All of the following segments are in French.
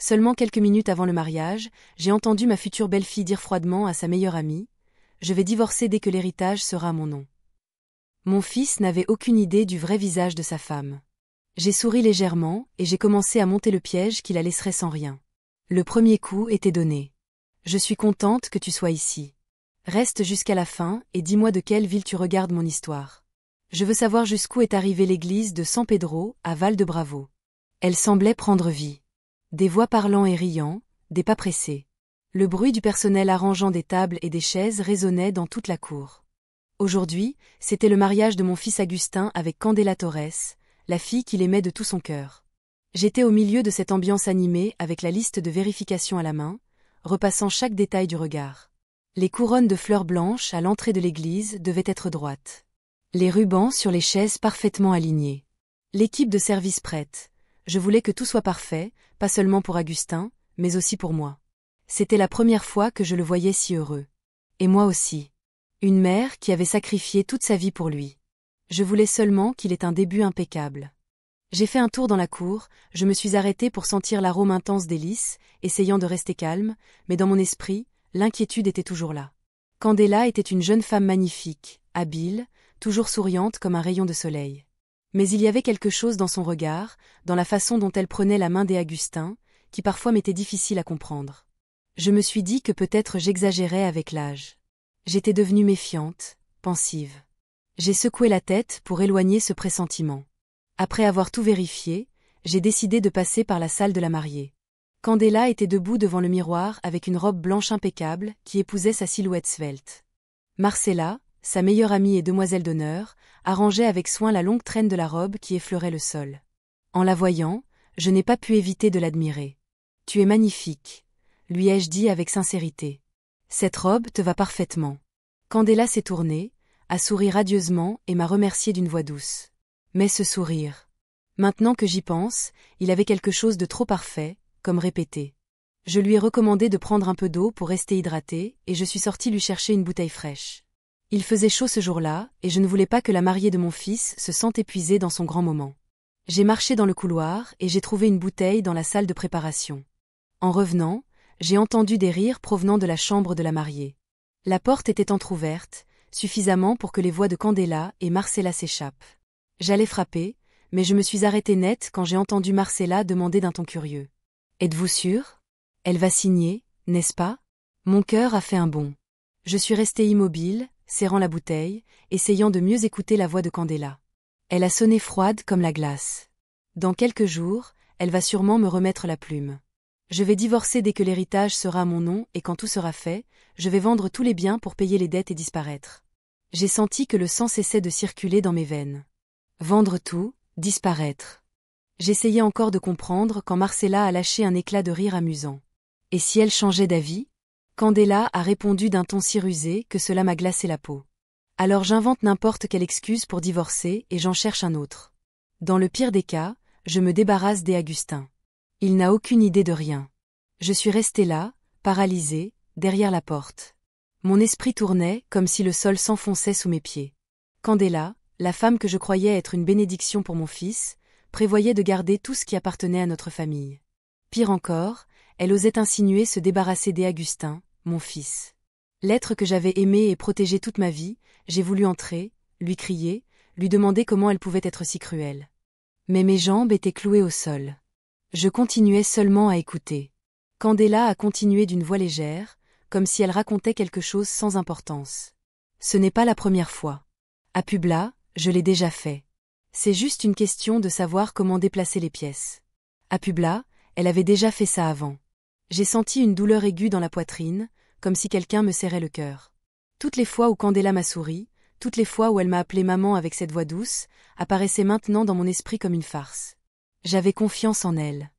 Seulement quelques minutes avant le mariage, j'ai entendu ma future belle-fille dire froidement à sa meilleure amie « Je vais divorcer dès que l'héritage sera à mon nom ». Mon fils n'avait aucune idée du vrai visage de sa femme. J'ai souri légèrement et j'ai commencé à monter le piège qui la laisserait sans rien. Le premier coup était donné. Je suis contente que tu sois ici. Reste jusqu'à la fin et dis-moi de quelle ville tu regardes mon histoire. Je veux savoir jusqu'où est arrivée l'église de San Pedro, à Val-de-Bravo. Elle semblait prendre vie. Des voix parlant et riant, des pas pressés. Le bruit du personnel arrangeant des tables et des chaises résonnait dans toute la cour. Aujourd'hui, c'était le mariage de mon fils Agustin avec Candela Torres, la fille qu'il aimait de tout son cœur. J'étais au milieu de cette ambiance animée avec la liste de vérification à la main, repassant chaque détail du regard. Les couronnes de fleurs blanches à l'entrée de l'église devaient être droites. Les rubans sur les chaises parfaitement alignés. L'équipe de service prête. Je voulais que tout soit parfait, pas seulement pour Agustin, mais aussi pour moi. C'était la première fois que je le voyais si heureux. Et moi aussi. Une mère qui avait sacrifié toute sa vie pour lui. Je voulais seulement qu'il ait un début impeccable. J'ai fait un tour dans la cour, je me suis arrêtée pour sentir l'arôme intense des lys, essayant de rester calme, mais dans mon esprit, l'inquiétude était toujours là. Candela était une jeune femme magnifique, habile, toujours souriante comme un rayon de soleil. Mais il y avait quelque chose dans son regard, dans la façon dont elle prenait la main des Agustins, qui parfois m'était difficile à comprendre. Je me suis dit que peut-être j'exagérais avec l'âge. J'étais devenue méfiante, pensive. J'ai secoué la tête pour éloigner ce pressentiment. Après avoir tout vérifié, j'ai décidé de passer par la salle de la mariée. Candela était debout devant le miroir avec une robe blanche impeccable qui épousait sa silhouette svelte. Marcella, sa meilleure amie et demoiselle d'honneur, arrangeait avec soin la longue traîne de la robe qui effleurait le sol. En la voyant, je n'ai pas pu éviter de l'admirer. « Tu es magnifique », lui ai-je dit avec sincérité. « Cette robe te va parfaitement. » Candela s'est tournée, a souri radieusement et m'a remercié d'une voix douce. Mais ce sourire. Maintenant que j'y pense, il avait quelque chose de trop parfait, comme répété. Je lui ai recommandé de prendre un peu d'eau pour rester hydratée et je suis sortie lui chercher une bouteille fraîche. Il faisait chaud ce jour-là et je ne voulais pas que la mariée de mon fils se sente épuisée dans son grand moment. J'ai marché dans le couloir et j'ai trouvé une bouteille dans la salle de préparation. En revenant, j'ai entendu des rires provenant de la chambre de la mariée. La porte était entr'ouverte, suffisamment pour que les voix de Candela et Marcella s'échappent. J'allais frapper, mais je me suis arrêtée net quand j'ai entendu Marcella demander d'un ton curieux. « Êtes-vous sûre ? Elle va signer, n'est-ce pas ?» Mon cœur a fait un bond. Je suis restée immobile, serrant la bouteille, essayant de mieux écouter la voix de Candela. Elle a sonné froide comme la glace. Dans quelques jours, elle va sûrement me remettre la plume. Je vais divorcer dès que l'héritage sera à mon nom et quand tout sera fait, je vais vendre tous les biens pour payer les dettes et disparaître. J'ai senti que le sang cessait de circuler dans mes veines. Vendre tout, disparaître. J'essayais encore de comprendre quand Marcella a lâché un éclat de rire amusant. Et si elle changeait d'avis ? Candela a répondu d'un ton si rusé que cela m'a glacé la peau. Alors j'invente n'importe quelle excuse pour divorcer et j'en cherche un autre. Dans le pire des cas, je me débarrasse des Agustins. Il n'a aucune idée de rien. Je suis restée là, paralysée, derrière la porte. Mon esprit tournait comme si le sol s'enfonçait sous mes pieds. Candela, la femme que je croyais être une bénédiction pour mon fils, prévoyait de garder tout ce qui appartenait à notre famille. Pire encore, elle osait insinuer se débarrasser des Agustins, mon fils. L'être que j'avais aimé et protégé toute ma vie, j'ai voulu entrer, lui crier, lui demander comment elle pouvait être si cruelle. Mais mes jambes étaient clouées au sol. Je continuais seulement à écouter. Candela a continué d'une voix légère, comme si elle racontait quelque chose sans importance. Ce n'est pas la première fois. À Publa, je l'ai déjà fait. C'est juste une question de savoir comment déplacer les pièces. À Publa, elle avait déjà fait ça avant. J'ai senti une douleur aiguë dans la poitrine, comme si quelqu'un me serrait le cœur. Toutes les fois où Candela m'a souri, toutes les fois où elle m'a appelée maman avec cette voix douce, apparaissaient maintenant dans mon esprit comme une farce. J'avais confiance en elle.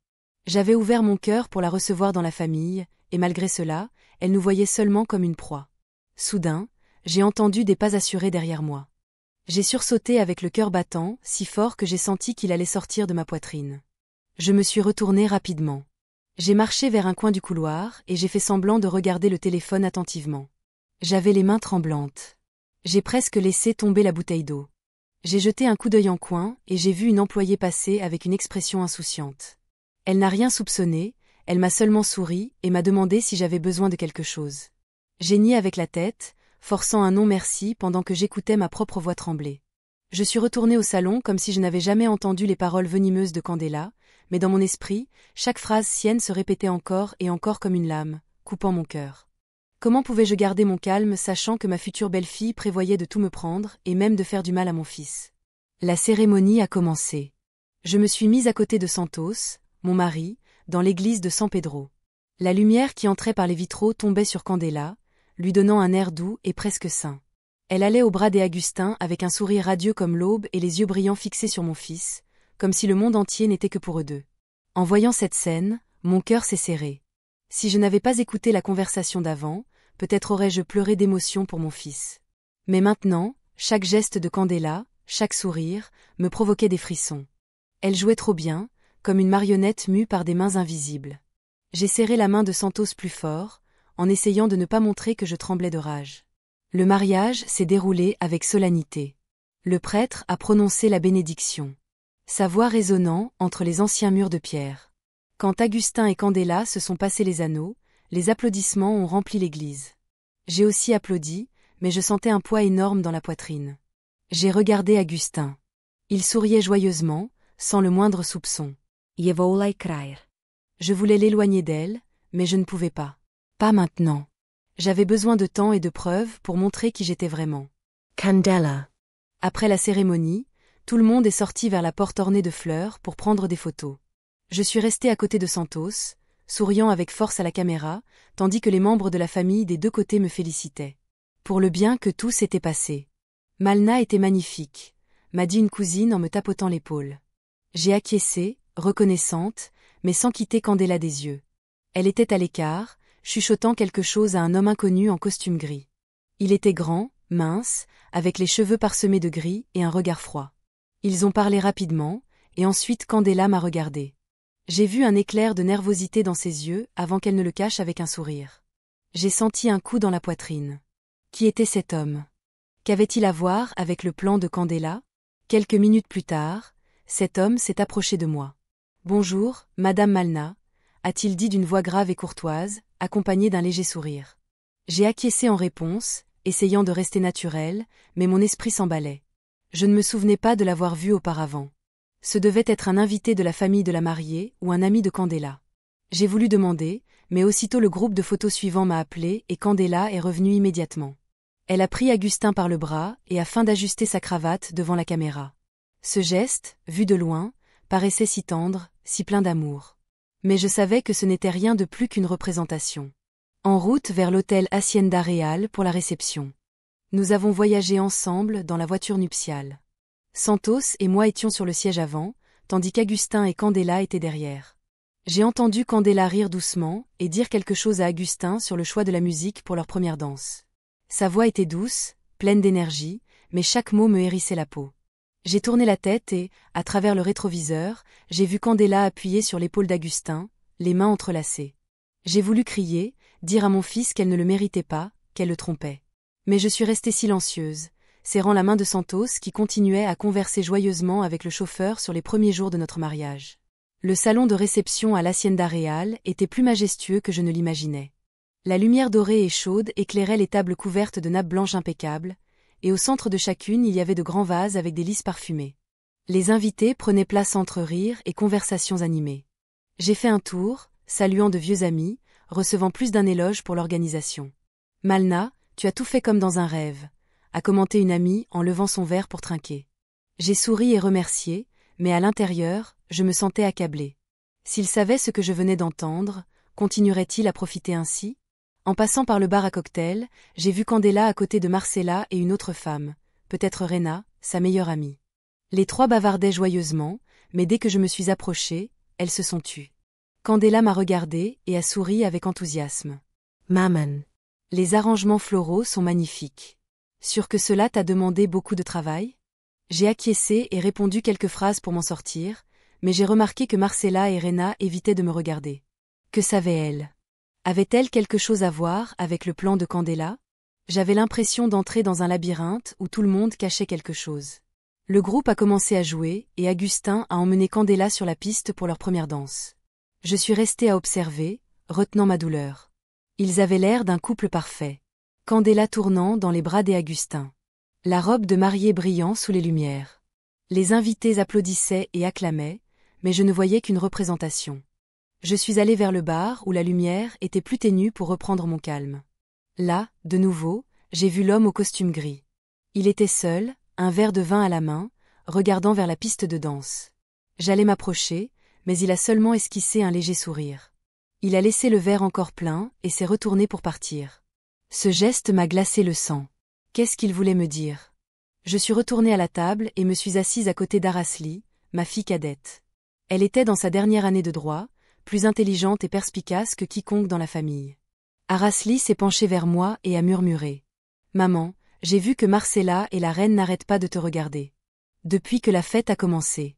J'avais ouvert mon cœur pour la recevoir dans la famille, et malgré cela, elle nous voyait seulement comme une proie. Soudain, j'ai entendu des pas assurés derrière moi. J'ai sursauté avec le cœur battant, si fort que j'ai senti qu'il allait sortir de ma poitrine. Je me suis retournée rapidement. J'ai marché vers un coin du couloir et j'ai fait semblant de regarder le téléphone attentivement. J'avais les mains tremblantes. J'ai presque laissé tomber la bouteille d'eau. J'ai jeté un coup d'œil en coin et j'ai vu une employée passer avec une expression insouciante. Elle n'a rien soupçonné, elle m'a seulement souri et m'a demandé si j'avais besoin de quelque chose. J'ai nié avec la tête, forçant un non merci pendant que j'écoutais ma propre voix trembler. Je suis retournée au salon comme si je n'avais jamais entendu les paroles venimeuses de Candela, mais dans mon esprit, chaque phrase sienne se répétait encore et encore comme une lame, coupant mon cœur. Comment pouvais-je garder mon calme sachant que ma future belle-fille prévoyait de tout me prendre et même de faire du mal à mon fils? La cérémonie a commencé. Je me suis mise à côté de Santos, mon mari, dans l'église de San Pedro. La lumière qui entrait par les vitraux tombait sur Candela, lui donnant un air doux et presque sain. Elle allait au bras des Agustins avec un sourire radieux comme l'aube et les yeux brillants fixés sur mon fils, comme si le monde entier n'était que pour eux deux. En voyant cette scène, mon cœur s'est serré. Si je n'avais pas écouté la conversation d'avant, peut-être aurais-je pleuré d'émotion pour mon fils. Mais maintenant, chaque geste de Candela, chaque sourire, me provoquait des frissons. Elle jouait trop bien, comme une marionnette mue par des mains invisibles. J'ai serré la main de Santos plus fort, en essayant de ne pas montrer que je tremblais de rage. Le mariage s'est déroulé avec solennité. Le prêtre a prononcé la bénédiction. Sa voix résonnant entre les anciens murs de pierre. Quand Agustin et Candela se sont passés les anneaux, les applaudissements ont rempli l'église. J'ai aussi applaudi, mais je sentais un poids énorme dans la poitrine. J'ai regardé Agustin. Il souriait joyeusement, sans le moindre soupçon. Je voulais craindre. Je voulais l'éloigner d'elle, mais je ne pouvais pas. Pas maintenant. J'avais besoin de temps et de preuves pour montrer qui j'étais vraiment. Candela. Après la cérémonie, tout le monde est sorti vers la porte ornée de fleurs pour prendre des photos. Je suis restée à côté de Santos, souriant avec force à la caméra, tandis que les membres de la famille des deux côtés me félicitaient. Pour le bien que tout s'était passé. Malna était magnifique, m'a dit une cousine en me tapotant l'épaule. J'ai acquiescé, reconnaissante, mais sans quitter Candela des yeux. Elle était à l'écart, chuchotant quelque chose à un homme inconnu en costume gris. Il était grand, mince, avec les cheveux parsemés de gris et un regard froid. Ils ont parlé rapidement, et ensuite Candela m'a regardé. J'ai vu un éclair de nervosité dans ses yeux avant qu'elle ne le cache avec un sourire. J'ai senti un coup dans la poitrine. Qui était cet homme? Qu'avait-il à voir avec le plan de Candela? Quelques minutes plus tard, cet homme s'est approché de moi. « Bonjour, Madame Malna », a-t-il dit d'une voix grave et courtoise, accompagnée d'un léger sourire. J'ai acquiescé en réponse, essayant de rester naturel, mais mon esprit s'emballait. Je ne me souvenais pas de l'avoir vu auparavant. Ce devait être un invité de la famille de la mariée ou un ami de Candela. J'ai voulu demander, mais aussitôt le groupe de photos suivant m'a appelé et Candela est revenue immédiatement. Elle a pris Agustin par le bras et afin d'ajuster sa cravate devant la caméra. Ce geste, vu de loin, paraissait si tendre, si plein d'amour. Mais je savais que ce n'était rien de plus qu'une représentation. En route vers l'hôtel Hacienda Real pour la réception. Nous avons voyagé ensemble dans la voiture nuptiale. Santos et moi étions sur le siège avant, tandis qu'Agustin et Candela étaient derrière. J'ai entendu Candela rire doucement et dire quelque chose à Agustin sur le choix de la musique pour leur première danse. Sa voix était douce, pleine d'énergie, mais chaque mot me hérissait la peau. J'ai tourné la tête et, à travers le rétroviseur, j'ai vu Candela appuyée sur l'épaule d'Agustin, les mains entrelacées. J'ai voulu crier, dire à mon fils qu'elle ne le méritait pas, qu'elle le trompait. Mais je suis restée silencieuse, serrant la main de Santos qui continuait à converser joyeusement avec le chauffeur sur les premiers jours de notre mariage. Le salon de réception à l'Hacienda Real était plus majestueux que je ne l'imaginais. La lumière dorée et chaude éclairait les tables couvertes de nappes blanches impeccables, et au centre de chacune il y avait de grands vases avec des lys parfumés. Les invités prenaient place entre rires et conversations animées. J'ai fait un tour, saluant de vieux amis, recevant plus d'un éloge pour l'organisation. « Malna, tu as tout fait comme dans un rêve », a commenté une amie en levant son verre pour trinquer. J'ai souri et remercié, mais à l'intérieur, je me sentais accablée. S'il savait ce que je venais d'entendre, continuerait-il à profiter ainsi? En passant par le bar à cocktail, j'ai vu Candela à côté de Marcella et une autre femme, peut-être Rena, sa meilleure amie. Les trois bavardaient joyeusement, mais dès que je me suis approchée, elles se sont tues. Candela m'a regardée et a souri avec enthousiasme. « Maman. Les arrangements floraux sont magnifiques. Sûr que cela t'a demandé beaucoup de travail? » J'ai acquiescé et répondu quelques phrases pour m'en sortir, mais j'ai remarqué que Marcella et Rena évitaient de me regarder. Que savaient-elles? Avait-elle quelque chose à voir avec le plan de Candela? J'avais l'impression d'entrer dans un labyrinthe où tout le monde cachait quelque chose. Le groupe a commencé à jouer et Agustin a emmené Candela sur la piste pour leur première danse. Je suis restée à observer, retenant ma douleur. Ils avaient l'air d'un couple parfait. Candela tournant dans les bras des Agustin. La robe de mariée brillant sous les lumières. Les invités applaudissaient et acclamaient, mais je ne voyais qu'une représentation. Je suis allée vers le bar où la lumière était plus ténue pour reprendre mon calme. Là, de nouveau, j'ai vu l'homme au costume gris. Il était seul, un verre de vin à la main, regardant vers la piste de danse. J'allais m'approcher, mais il a seulement esquissé un léger sourire. Il a laissé le verre encore plein et s'est retourné pour partir. Ce geste m'a glacé le sang. Qu'est-ce qu'il voulait me dire? Je suis retournée à la table et me suis assise à côté d'Arasli, ma fille cadette. Elle était dans sa dernière année de droit, plus intelligente et perspicace que quiconque dans la famille. Arasli s'est penchée vers moi et a murmuré. « Maman, j'ai vu que Marcella et la reine n'arrêtent pas de te regarder. Depuis que la fête a commencé.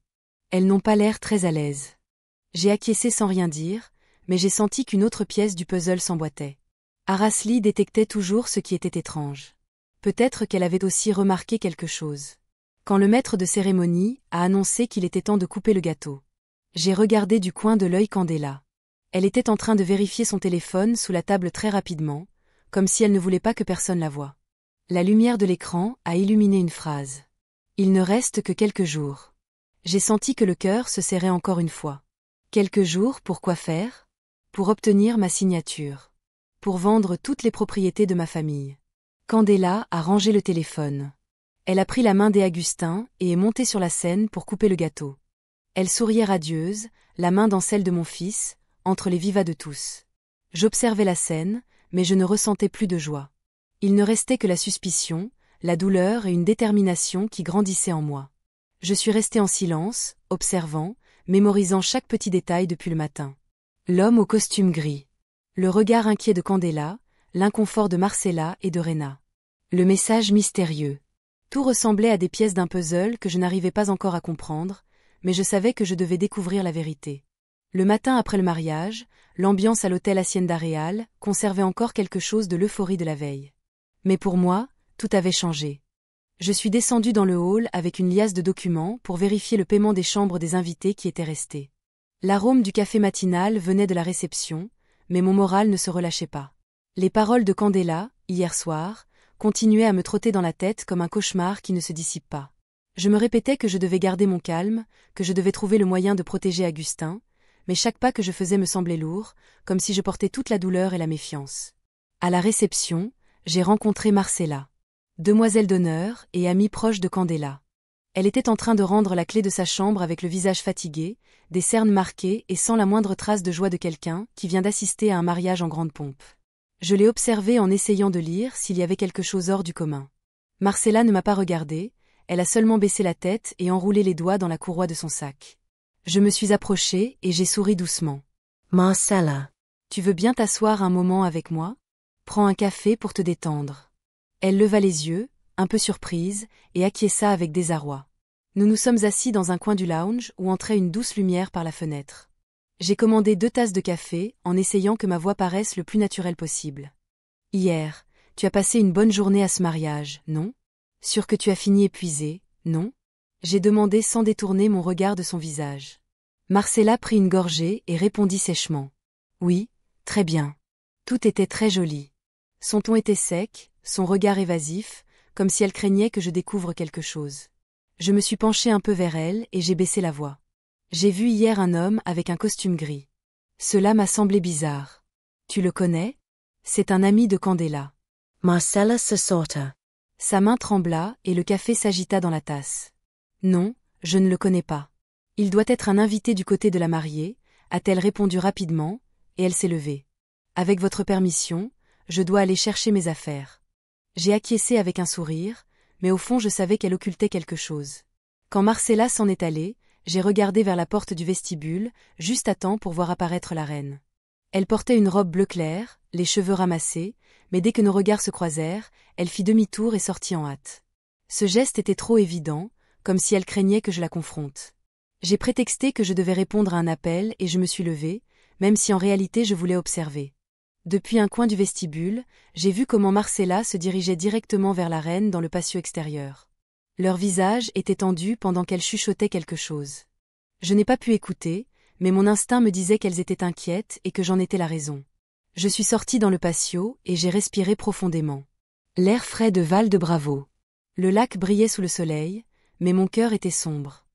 Elles n'ont pas l'air très à l'aise. » J'ai acquiescé sans rien dire, mais j'ai senti qu'une autre pièce du puzzle s'emboîtait. Arasli détectait toujours ce qui était étrange. Peut-être qu'elle avait aussi remarqué quelque chose. Quand le maître de cérémonie a annoncé qu'il était temps de couper le gâteau. J'ai regardé du coin de l'œil Candela. Elle était en train de vérifier son téléphone sous la table très rapidement, comme si elle ne voulait pas que personne la voie. La lumière de l'écran a illuminé une phrase. Il ne reste que quelques jours. J'ai senti que le cœur se serrait encore une fois. Quelques jours pour quoi faire? Pour obtenir ma signature. Pour vendre toutes les propriétés de ma famille. Candela a rangé le téléphone. Elle a pris la main des Agustin et est montée sur la scène pour couper le gâteau. Elle souriait radieuse, la main dans celle de mon fils, entre les vivas de tous. J'observais la scène, mais je ne ressentais plus de joie. Il ne restait que la suspicion, la douleur et une détermination qui grandissaient en moi. Je suis restée en silence, observant, mémorisant chaque petit détail depuis le matin. L'homme au costume gris. Le regard inquiet de Candela, l'inconfort de Marcella et de Rena. Le message mystérieux. Tout ressemblait à des pièces d'un puzzle que je n'arrivais pas encore à comprendre, mais je savais que je devais découvrir la vérité. Le matin après le mariage, l'ambiance à l'hôtel Hacienda Real conservait encore quelque chose de l'euphorie de la veille. Mais pour moi, tout avait changé. Je suis descendue dans le hall avec une liasse de documents pour vérifier le paiement des chambres des invités qui étaient restés. L'arôme du café matinal venait de la réception, mais mon moral ne se relâchait pas. Les paroles de Candela, hier soir, continuaient à me trotter dans la tête comme un cauchemar qui ne se dissipe pas. Je me répétais que je devais garder mon calme, que je devais trouver le moyen de protéger Agustin, mais chaque pas que je faisais me semblait lourd, comme si je portais toute la douleur et la méfiance. À la réception, j'ai rencontré Marcella. Demoiselle d'honneur et amie proche de Candela. Elle était en train de rendre la clé de sa chambre avec le visage fatigué, des cernes marquées et sans la moindre trace de joie de quelqu'un qui vient d'assister à un mariage en grande pompe. Je l'ai observée en essayant de lire s'il y avait quelque chose hors du commun. Marcella ne m'a pas regardée, elle a seulement baissé la tête et enroulé les doigts dans la courroie de son sac. Je me suis approchée et j'ai souri doucement. « Marcella, tu veux bien t'asseoir un moment avec moi? Prends un café pour te détendre. » Elle leva les yeux, un peu surprise, et acquiesça avec désarroi. Nous nous sommes assis dans un coin du lounge où entrait une douce lumière par la fenêtre. J'ai commandé 2 tasses de café en essayant que ma voix paraisse le plus naturelle possible. « Hier, tu as passé une bonne journée à ce mariage, non? Sûr que tu as fini épuisée, non? » J'ai demandé sans détourner mon regard de son visage. Marcella prit une gorgée et répondit sèchement. « Oui, très bien. Tout était très joli. » Son ton était sec, son regard évasif, comme si elle craignait que je découvre quelque chose. Je me suis penchée un peu vers elle et j'ai baissé la voix. J'ai vu hier un homme avec un costume gris. Cela m'a semblé bizarre. Tu le connais? C'est un ami de Candela. Marcella se sorta. Sa main trembla et le café s'agita dans la tasse. Non, je ne le connais pas. Il doit être un invité du côté de la mariée, a-t-elle répondu rapidement, et elle s'est levée. Avec votre permission, je dois aller chercher mes affaires. J'ai acquiescé avec un sourire, mais au fond je savais qu'elle occultait quelque chose. Quand Marcella s'en est allée, j'ai regardé vers la porte du vestibule, juste à temps pour voir apparaître la reine. Elle portait une robe bleu clair, les cheveux ramassés, mais dès que nos regards se croisèrent, elle fit demi-tour et sortit en hâte. Ce geste était trop évident, comme si elle craignait que je la confronte. J'ai prétexté que je devais répondre à un appel et je me suis levée, même si en réalité je voulais observer. Depuis un coin du vestibule, j'ai vu comment Marcella se dirigeait directement vers la reine dans le patio extérieur. Leur visage était tendu pendant qu'elle chuchotait quelque chose. Je n'ai pas pu écouter, mais mon instinct me disait qu'elles étaient inquiètes et que j'en étais la raison. Je suis sortie dans le patio et j'ai respiré profondément. L'air frais de Val-de-Bravo. Le lac brillait sous le soleil, mais mon cœur était sombre.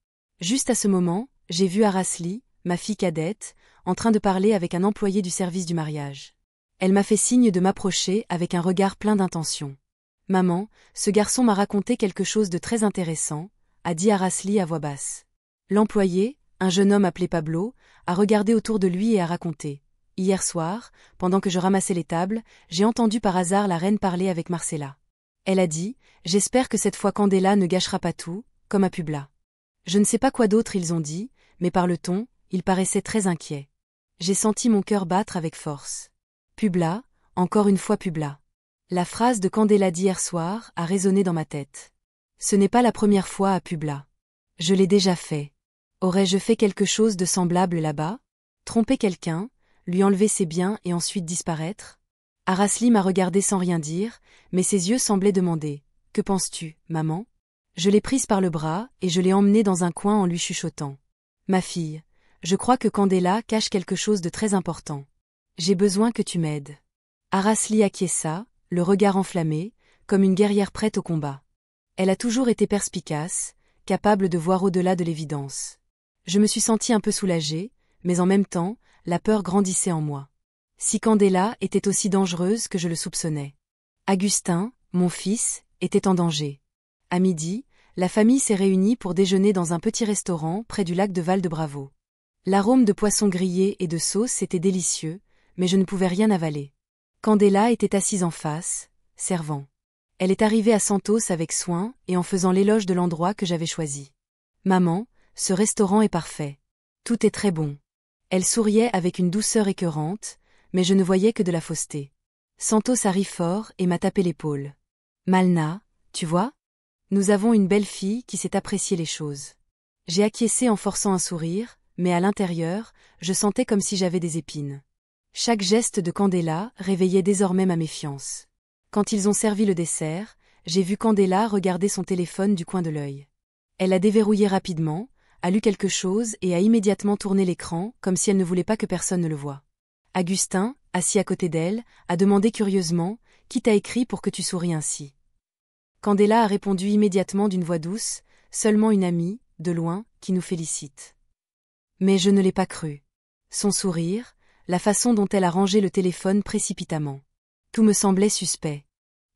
Juste à ce moment, j'ai vu Arasli, ma fille cadette, en train de parler avec un employé du service du mariage. Elle m'a fait signe de m'approcher avec un regard plein d'intention. « Maman, ce garçon m'a raconté quelque chose de très intéressant », a dit Arasli à voix basse. L'employé, un jeune homme appelé Pablo, a regardé autour de lui et a raconté. « Hier soir, pendant que je ramassais les tables, j'ai entendu par hasard la reine parler avec Marcella. Elle a dit « J'espère que cette fois Candela ne gâchera pas tout, comme à Publa. » Je ne sais pas quoi d'autre ils ont dit, mais par le ton, ils paraissaient très inquiets. J'ai senti mon cœur battre avec force. Publa, encore une fois Publa. La phrase de Candela d'hier soir a résonné dans ma tête. Ce n'est pas la première fois à Publa. Je l'ai déjà fait. Aurais-je fait quelque chose de semblable là-bas? Tromper quelqu'un, lui enlever ses biens et ensuite disparaître? Arasli m'a regardé sans rien dire, mais ses yeux semblaient demander « Que penses-tu, maman ?» Je l'ai prise par le bras et je l'ai emmenée dans un coin en lui chuchotant. « Ma fille, je crois que Candela cache quelque chose de très important. J'ai besoin que tu m'aides. » Arasli acquiesça, le regard enflammé, comme une guerrière prête au combat. Elle a toujours été perspicace, capable de voir au-delà de l'évidence. Je me suis sentie un peu soulagée, mais en même temps, la peur grandissait en moi. Si Candela était aussi dangereuse que je le soupçonnais. Agustin, mon fils, était en danger. À midi, la famille s'est réunie pour déjeuner dans un petit restaurant près du lac de Val-de-Bravo. L'arôme de poisson grillé et de sauce était délicieux, mais je ne pouvais rien avaler. Candela était assise en face, servant. Elle est arrivée à Santos avec soin et en faisant l'éloge de l'endroit que j'avais choisi. « Maman, ce restaurant est parfait. Tout est très bon. » Elle souriait avec une douceur écœurante, mais je ne voyais que de la fausseté. Santos a ri fort et m'a tapé l'épaule. « Malna, tu vois? Nous avons une belle fille qui sait apprécier les choses. » J'ai acquiescé en forçant un sourire, mais à l'intérieur, je sentais comme si j'avais des épines. Chaque geste de Candela réveillait désormais ma méfiance. Quand ils ont servi le dessert, j'ai vu Candela regarder son téléphone du coin de l'œil. Elle a déverrouillé rapidement, a lu quelque chose et a immédiatement tourné l'écran comme si elle ne voulait pas que personne ne le voie. Agustin, assis à côté d'elle, a demandé curieusement « Qui t'a écrit pour que tu souris ainsi ?» Candela a répondu immédiatement d'une voix douce « Seulement une amie, de loin, qui nous félicite. » Mais je ne l'ai pas cru. Son sourire, la façon dont elle a rangé le téléphone précipitamment. Tout me semblait suspect.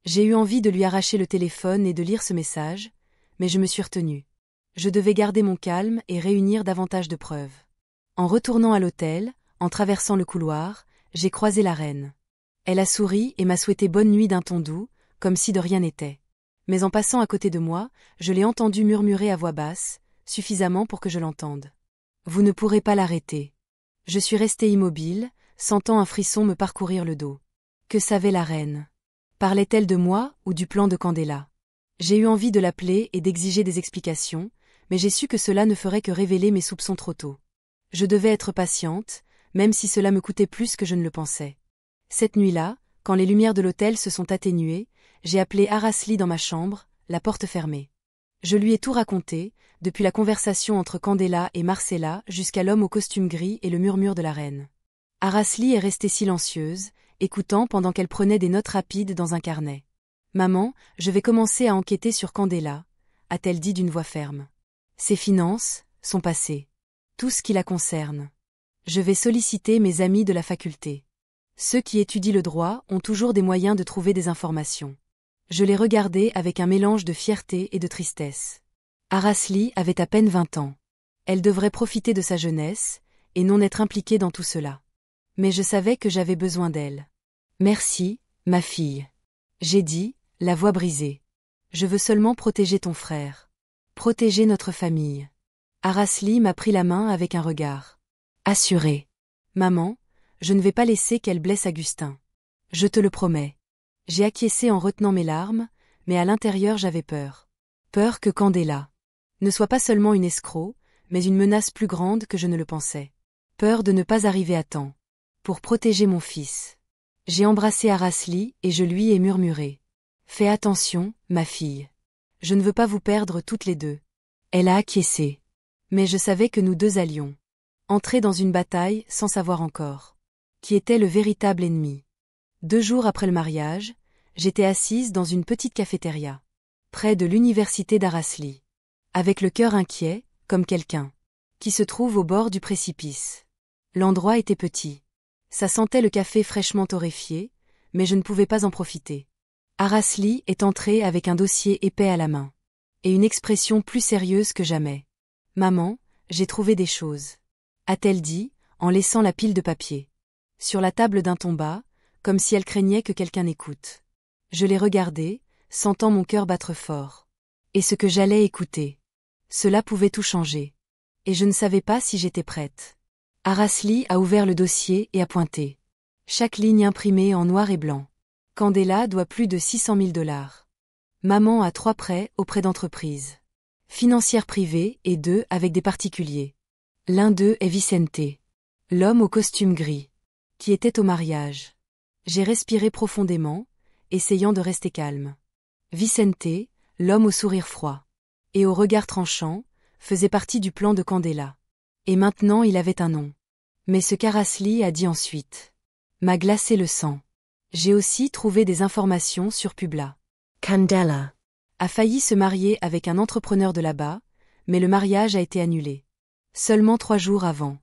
J'ai eu envie de lui arracher le téléphone et de lire ce message, mais je me suis retenue. Je devais garder mon calme et réunir davantage de preuves. En retournant à l'hôtel, en traversant le couloir, j'ai croisé la reine. Elle a souri et m'a souhaité bonne nuit d'un ton doux, comme si de rien n'était. Mais en passant à côté de moi, je l'ai entendue murmurer à voix basse, suffisamment pour que je l'entende. « Vous ne pourrez pas l'arrêter. » Je suis restée immobile, sentant un frisson me parcourir le dos. Que savait la reine? Parlait-elle de moi ou du plan de Candela? J'ai eu envie de l'appeler et d'exiger des explications, mais j'ai su que cela ne ferait que révéler mes soupçons trop tôt. Je devais être patiente, même si cela me coûtait plus que je ne le pensais. Cette nuit-là, quand les lumières de l'hôtel se sont atténuées, j'ai appelé Arasli dans ma chambre, la porte fermée. Je lui ai tout raconté, depuis la conversation entre Candela et Marcella jusqu'à l'homme au costume gris et le murmure de la reine. Arasli est restée silencieuse, écoutant pendant qu'elle prenait des notes rapides dans un carnet. « Maman, je vais commencer à enquêter sur Candela », a-t-elle dit d'une voix ferme. Ses finances, son passé. Tout ce qui la concerne. Je vais solliciter mes amis de la faculté. Ceux qui étudient le droit ont toujours des moyens de trouver des informations. Je les regardais avec un mélange de fierté et de tristesse. Arasli avait à peine 20 ans. Elle devrait profiter de sa jeunesse, et non être impliquée dans tout cela. Mais je savais que j'avais besoin d'elle. « Merci, ma fille. » J'ai dit, la voix brisée. « Je veux seulement protéger ton frère. Protéger notre famille. » Arasli m'a pris la main avec un regard. Assuré. « Maman, je ne vais pas laisser qu'elle blesse Agustin. Je te le promets. » J'ai acquiescé en retenant mes larmes, mais à l'intérieur j'avais peur. Peur que Candela ne soit pas seulement une escroc, mais une menace plus grande que je ne le pensais. Peur de ne pas arriver à temps. Pour protéger mon fils. J'ai embrassé Arasli et je lui ai murmuré. « Fais attention, ma fille. Je ne veux pas vous perdre toutes les deux. » Elle a acquiescé. Mais je savais que nous deux allions Entrer dans une bataille sans savoir encore. Qui était le véritable ennemi? 2 jours après le mariage, j'étais assise dans une petite cafétéria, près de l'université d'Arasli, avec le cœur inquiet, comme quelqu'un qui se trouve au bord du précipice. L'endroit était petit. Ça sentait le café fraîchement torréfié, mais je ne pouvais pas en profiter. Arasli est entré avec un dossier épais à la main. Et une expression plus sérieuse que jamais. « Maman, j'ai trouvé des choses. » A-t-elle dit, en laissant la pile de papier sur la table d'un ton bas, comme si elle craignait que quelqu'un n'écoute. Je l'ai regardée, sentant mon cœur battre fort. Et ce que j'allais écouter. Cela pouvait tout changer. Et je ne savais pas si j'étais prête. Arasli a ouvert le dossier et a pointé. Chaque ligne imprimée en noir et blanc. Candela doit plus de 600 000 $. Maman a 3 prêts auprès d'entreprises financières privées et 2 avec des particuliers. L'un d'eux est Vicente, l'homme au costume gris, qui était au mariage. J'ai respiré profondément, essayant de rester calme. Vicente, l'homme au sourire froid et au regard tranchant, faisait partie du plan de Candela. Et maintenant il avait un nom. Mais ce qu'Arasli a dit ensuite m'a glacé le sang. J'ai aussi trouvé des informations sur Publa. Candela a failli se marier avec un entrepreneur de là-bas, mais le mariage a été annulé. Seulement 3 jours avant.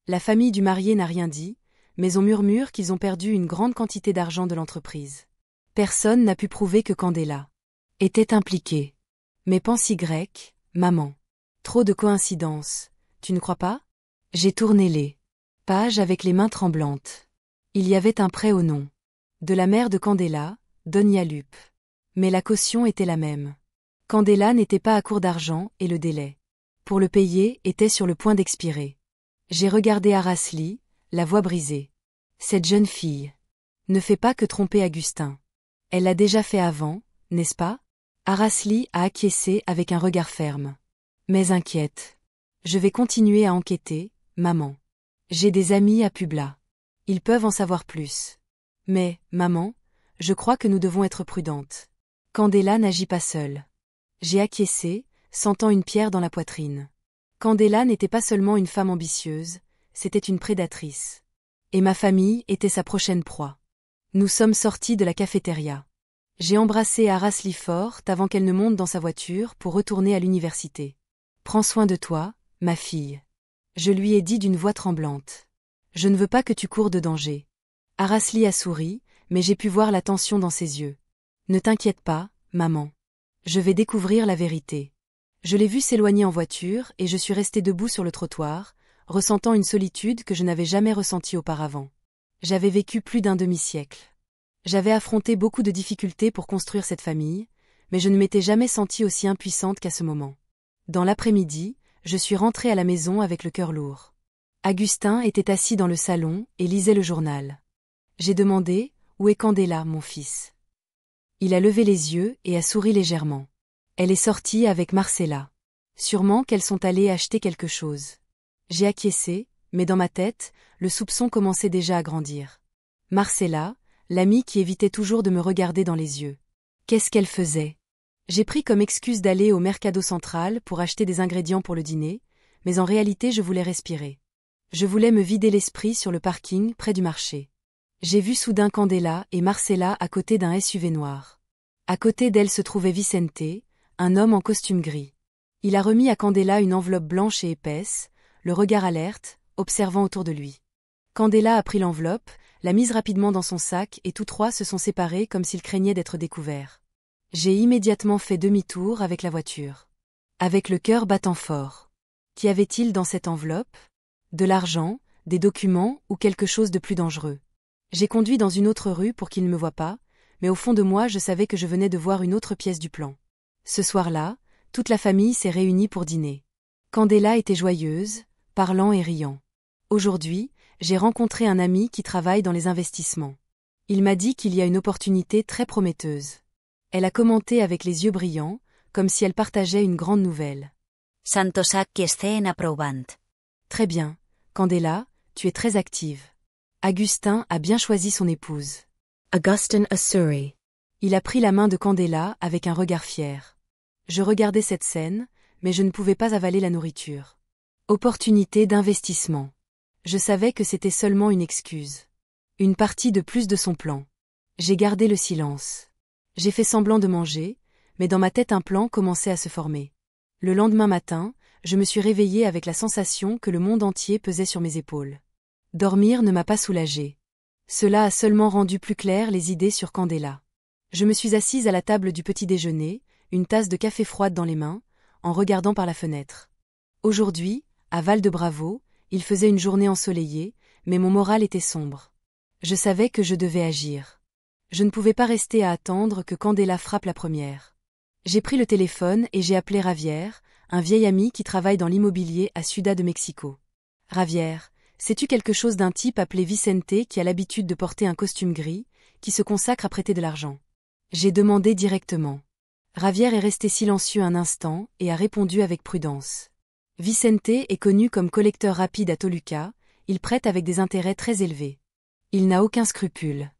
La famille du marié n'a rien dit, mais on murmure qu'ils ont perdu une grande quantité d'argent de l'entreprise. Personne n'a pu prouver que Candela était impliquée. Mais pense Y, maman. Trop de coïncidences, tu ne crois pas? J'ai tourné les pages avec les mains tremblantes. Il y avait un prêt au nom de la mère de Candela, Donia Lupe. Mais la caution était la même. Candela n'était pas à court d'argent et le délai pour le payer était sur le point d'expirer. J'ai regardé Arasli, la voix brisée. Cette jeune fille ne fait pas que tromper Agustin. Elle l'a déjà fait avant, n'est-ce pas? Arasli a acquiescé avec un regard ferme. Mais inquiète. Je vais continuer à enquêter, maman. J'ai des amis à Publa. Ils peuvent en savoir plus. Mais, maman, je crois que nous devons être prudentes. Candela n'agit pas seule. J'ai acquiescé, sentant une pierre dans la poitrine. Candela n'était pas seulement une femme ambitieuse, c'était une prédatrice. Et ma famille était sa prochaine proie. Nous sommes sortis de la cafétéria. J'ai embrassé Arasli fort avant qu'elle ne monte dans sa voiture pour retourner à l'université. Prends soin de toi, ma fille. Je lui ai dit d'une voix tremblante. Je ne veux pas que tu cours de danger. Arasli a souri, mais j'ai pu voir la tension dans ses yeux. Ne t'inquiète pas, maman. Je vais découvrir la vérité. Je l'ai vu s'éloigner en voiture et je suis restée debout sur le trottoir, ressentant une solitude que je n'avais jamais ressentie auparavant. J'avais vécu plus d'un demi-siècle. J'avais affronté beaucoup de difficultés pour construire cette famille, mais je ne m'étais jamais sentie aussi impuissante qu'à ce moment. Dans l'après-midi, je suis rentrée à la maison avec le cœur lourd. Agustin était assis dans le salon et lisait le journal. J'ai demandé « Où est Candela, mon fils ?» Il a levé les yeux et a souri légèrement. Elle est sortie avec Marcella. Sûrement qu'elles sont allées acheter quelque chose. J'ai acquiescé, mais dans ma tête, le soupçon commençait déjà à grandir. Marcella, l'amie qui évitait toujours de me regarder dans les yeux. Qu'est-ce qu'elle faisait? J'ai pris comme excuse d'aller au Mercado Central pour acheter des ingrédients pour le dîner, mais en réalité je voulais respirer. Je voulais me vider l'esprit sur le parking près du marché. J'ai vu soudain Candela et Marcella à côté d'un SUV noir. À côté d'elle se trouvait Vicente, un homme en costume gris. Il a remis à Candela une enveloppe blanche et épaisse, le regard alerte, observant autour de lui. Candela a pris l'enveloppe, l'a mise rapidement dans son sac et tous 3 se sont séparés comme s'ils craignaient d'être découverts. J'ai immédiatement fait demi-tour avec la voiture. Avec le cœur battant fort. Qu'y avait-il dans cette enveloppe? De l'argent, des documents ou quelque chose de plus dangereux? J'ai conduit dans une autre rue pour qu'il ne me voie pas, mais au fond de moi je savais que je venais de voir une autre pièce du plan. Ce soir-là, toute la famille s'est réunie pour dîner. Candela était joyeuse, parlant et riant. Aujourd'hui, j'ai rencontré un ami qui travaille dans les investissements. Il m'a dit qu'il y a une opportunité très prometteuse. Elle a commenté avec les yeux brillants, comme si elle partageait une grande nouvelle. Santosak qui esteen approuvant. Très bien, Candela, tu es très active. Agustin a bien choisi son épouse. Augustin Assuri. Il a pris la main de Candela avec un regard fier. Je regardais cette scène, mais je ne pouvais pas avaler la nourriture. Opportunité d'investissement. Je savais que c'était seulement une excuse. Une partie de plus de son plan. J'ai gardé le silence. J'ai fait semblant de manger, mais dans ma tête un plan commençait à se former. Le lendemain matin, je me suis réveillée avec la sensation que le monde entier pesait sur mes épaules. Dormir ne m'a pas soulagée. Cela a seulement rendu plus claires les idées sur Candela. Je me suis assise à la table du petit déjeuner, une tasse de café froide dans les mains, en regardant par la fenêtre. Aujourd'hui, à Val-de-Bravo, il faisait une journée ensoleillée, mais mon moral était sombre. Je savais que je devais agir. Je ne pouvais pas rester à attendre que Candela frappe la première. J'ai pris le téléphone et j'ai appelé Javier, un vieil ami qui travaille dans l'immobilier à Ciudad de Mexico. Javier, sais-tu quelque chose d'un type appelé Vicente qui a l'habitude de porter un costume gris, qui se consacre à prêter de l'argent? J'ai demandé directement. Javier est resté silencieux un instant et a répondu avec prudence. Vicente est connu comme collecteur rapide à Toluca, il prête avec des intérêts très élevés. Il n'a aucun scrupule.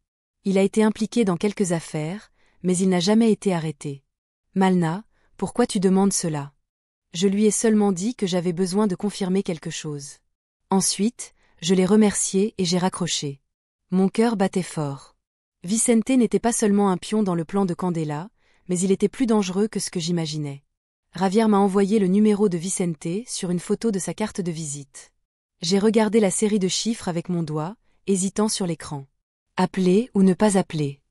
Il a été impliqué dans quelques affaires, mais il n'a jamais été arrêté. Malna, pourquoi tu demandes cela? Je lui ai seulement dit que j'avais besoin de confirmer quelque chose. Ensuite, je l'ai remercié et j'ai raccroché. Mon cœur battait fort. Vicente n'était pas seulement un pion dans le plan de Candela, mais il était plus dangereux que ce que j'imaginais. Javier m'a envoyé le numéro de Vicente sur une photo de sa carte de visite. J'ai regardé la série de chiffres avec mon doigt, hésitant sur l'écran. Appeler ou ne pas appeler?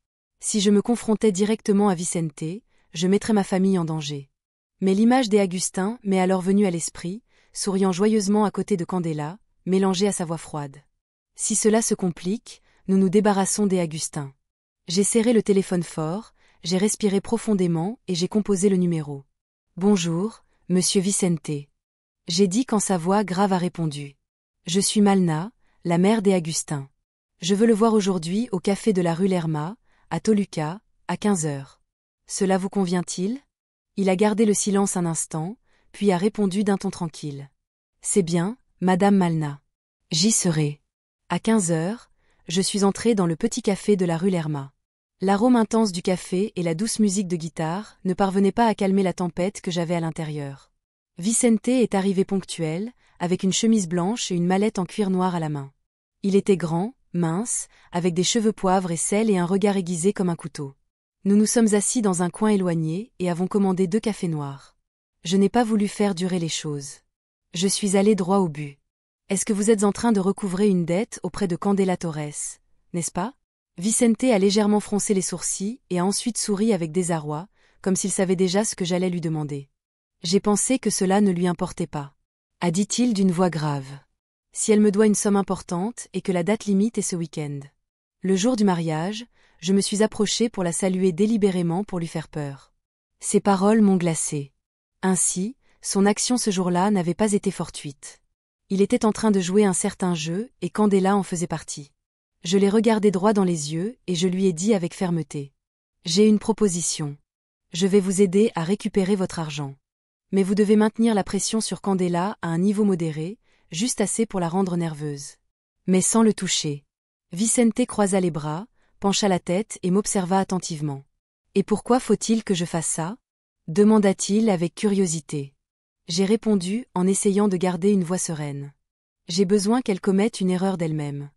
Si je me confrontais directement à Vicente, je mettrais ma famille en danger. Mais l'image des Agustins m'est alors venue à l'esprit, souriant joyeusement à côté de Candela, mélangée à sa voix froide. Si cela se complique, nous nous débarrassons des Agustins. J'ai serré le téléphone fort, j'ai respiré profondément et j'ai composé le numéro. Bonjour, monsieur Vicente. J'ai dit quand sa voix grave a répondu. Je suis Malna, la mère des Agustins. Je veux le voir aujourd'hui au café de la rue Lerma, à Toluca, à 15h. Cela vous convient-il? Il a gardé le silence un instant, puis a répondu d'un ton tranquille. C'est bien, madame Malna. J'y serai. À 15h, je suis entrée dans le petit café de la rue Lerma. L'arôme intense du café et la douce musique de guitare ne parvenaient pas à calmer la tempête que j'avais à l'intérieur. Vicente est arrivé ponctuel, avec une chemise blanche et une mallette en cuir noir à la main. Il était grand, mince, avec des cheveux poivre et sel et un regard aiguisé comme un couteau. Nous nous sommes assis dans un coin éloigné et avons commandé 2 cafés noirs. Je n'ai pas voulu faire durer les choses. Je suis allé droit au but. Est-ce que vous êtes en train de recouvrer une dette auprès de Candela Torres, n'est-ce pas? Vicente a légèrement froncé les sourcils et a ensuite souri avec désarroi, comme s'il savait déjà ce que j'allais lui demander. J'ai pensé que cela ne lui importait pas. A dit-il d'une voix grave. Si elle me doit une somme importante et que la date limite est ce week-end. Le jour du mariage, je me suis approchée pour la saluer délibérément pour lui faire peur. Ses paroles m'ont glacée. Ainsi, son action ce jour-là n'avait pas été fortuite. Il était en train de jouer un certain jeu et Candela en faisait partie. Je l'ai regardé droit dans les yeux et je lui ai dit avec fermeté. J'ai une proposition. Je vais vous aider à récupérer votre argent. Mais vous devez maintenir la pression sur Candela à un niveau modéré, juste assez pour la rendre nerveuse. Mais sans le toucher. Vicente croisa les bras, pencha la tête et m'observa attentivement. Et pourquoi faut-il que je fasse ça? Demanda-t-il avec curiosité. J'ai répondu en essayant de garder une voix sereine. J'ai besoin qu'elle commette une erreur d'elle-même.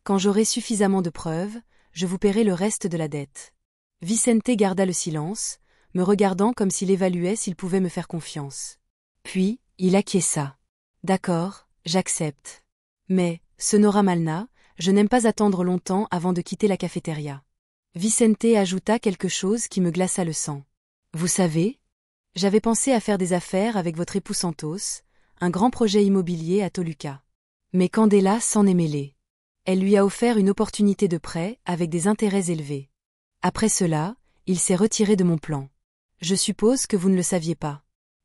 Quand j'aurai suffisamment de preuves, je vous paierai le reste de la dette. Vicente garda le silence, me regardant comme s'il évaluait s'il pouvait me faire confiance. Puis, il acquiesça. D'accord, j'accepte. Mais, Sonora Malna, je n'aime pas attendre longtemps avant de quitter la cafétéria. Vicente ajouta quelque chose qui me glaça le sang. Vous savez, j'avais pensé à faire des affaires avec votre époux Santos, un grand projet immobilier à Toluca. Mais Candela s'en est mêlée. Elle lui a offert une opportunité de prêt avec des intérêts élevés. Après cela, il s'est retiré de mon plan. Je suppose que vous ne le saviez pas.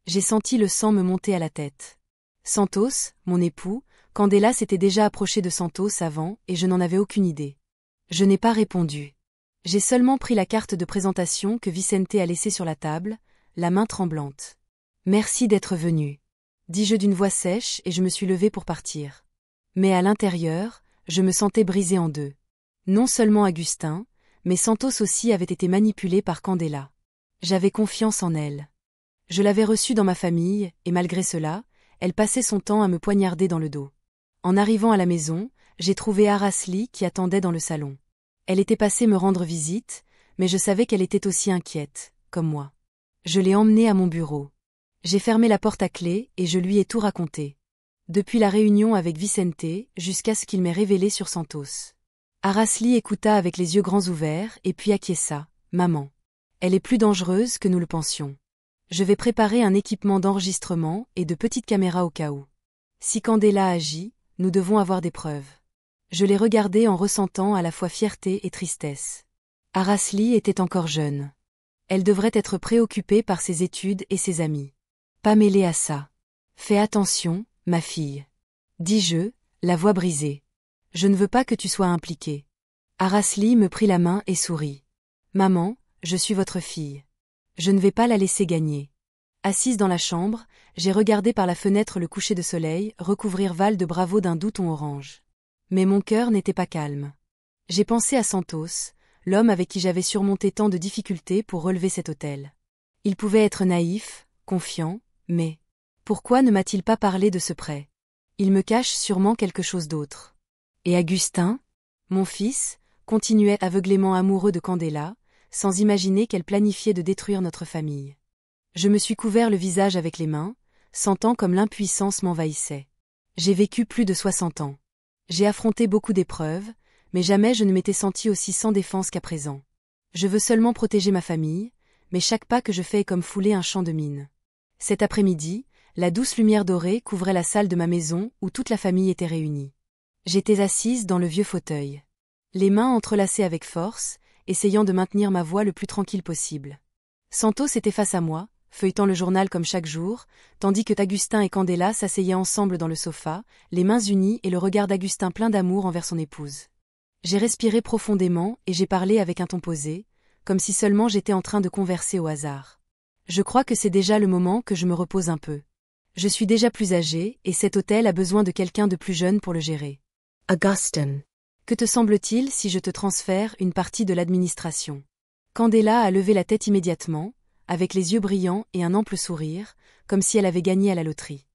J'ai senti le sang me monter à la tête. Santos, mon époux, Candela s'était déjà approché de Santos avant et je n'en avais aucune idée. Je n'ai pas répondu. J'ai seulement pris la carte de présentation que Vicente a laissée sur la table, la main tremblante. Merci d'être venu, dis-je d'une voix sèche et je me suis levée pour partir. Mais à l'intérieur, je me sentais brisée en deux. Non seulement Agustin, mais Santos aussi avait été manipulé par Candela. J'avais confiance en elle. Je l'avais reçue dans ma famille, et malgré cela, elle passait son temps à me poignarder dans le dos. En arrivant à la maison, j'ai trouvé Arasli qui attendait dans le salon. Elle était passée me rendre visite, mais je savais qu'elle était aussi inquiète, comme moi. Je l'ai emmenée à mon bureau. J'ai fermé la porte à clé et je lui ai tout raconté. Depuis la réunion avec Vicente, jusqu'à ce qu'il m'ait révélé sur Santos. Arasli écouta avec les yeux grands ouverts et puis acquiesça. Maman. Elle est plus dangereuse que nous le pensions. Je vais préparer un équipement d'enregistrement et de petites caméras au cas où. Si Candela agit, nous devons avoir des preuves. Je l'ai regardée en ressentant à la fois fierté et tristesse. Arasli était encore jeune. Elle devrait être préoccupée par ses études et ses amis. Pas mêlée à ça. Fais attention, ma fille. Dis-je, la voix brisée. Je ne veux pas que tu sois impliquée. Arasli me prit la main et sourit. Maman, je suis votre fille. Je ne vais pas la laisser gagner. Assise dans la chambre, j'ai regardé par la fenêtre le coucher de soleil recouvrir Val de Bravo d'un doux ton orange. Mais mon cœur n'était pas calme. J'ai pensé à Santos, l'homme avec qui j'avais surmonté tant de difficultés pour relever cet hôtel. Il pouvait être naïf, confiant, mais pourquoi ne m'a-t-il pas parlé de ce prêt? Il me cache sûrement quelque chose d'autre. Et Agustin, mon fils, continuait aveuglément amoureux de Candela, sans imaginer qu'elle planifiait de détruire notre famille. Je me suis couvert le visage avec les mains, sentant comme l'impuissance m'envahissait. J'ai vécu plus de 60 ans. J'ai affronté beaucoup d'épreuves, mais jamais je ne m'étais senti aussi sans défense qu'à présent. Je veux seulement protéger ma famille, mais chaque pas que je fais est comme fouler un champ de mine. Cet après-midi, la douce lumière dorée couvrait la salle de ma maison où toute la famille était réunie. J'étais assise dans le vieux fauteuil. Les mains entrelacées avec force, essayant de maintenir ma voix le plus tranquille possible. Santos était face à moi, feuilletant le journal comme chaque jour, tandis que Agustin et Candela s'asseyaient ensemble dans le sofa, les mains unies et le regard d'Agustin plein d'amour envers son épouse. J'ai respiré profondément et j'ai parlé avec un ton posé, comme si seulement j'étais en train de converser au hasard. Je crois que c'est déjà le moment que je me repose un peu. Je suis déjà plus âgée et cet hôtel a besoin de quelqu'un de plus jeune pour le gérer. Augustin. Que te semble-t-il si je te transfère une partie de l'administration? Candela a levé la tête immédiatement, avec les yeux brillants et un ample sourire, comme si elle avait gagné à la loterie.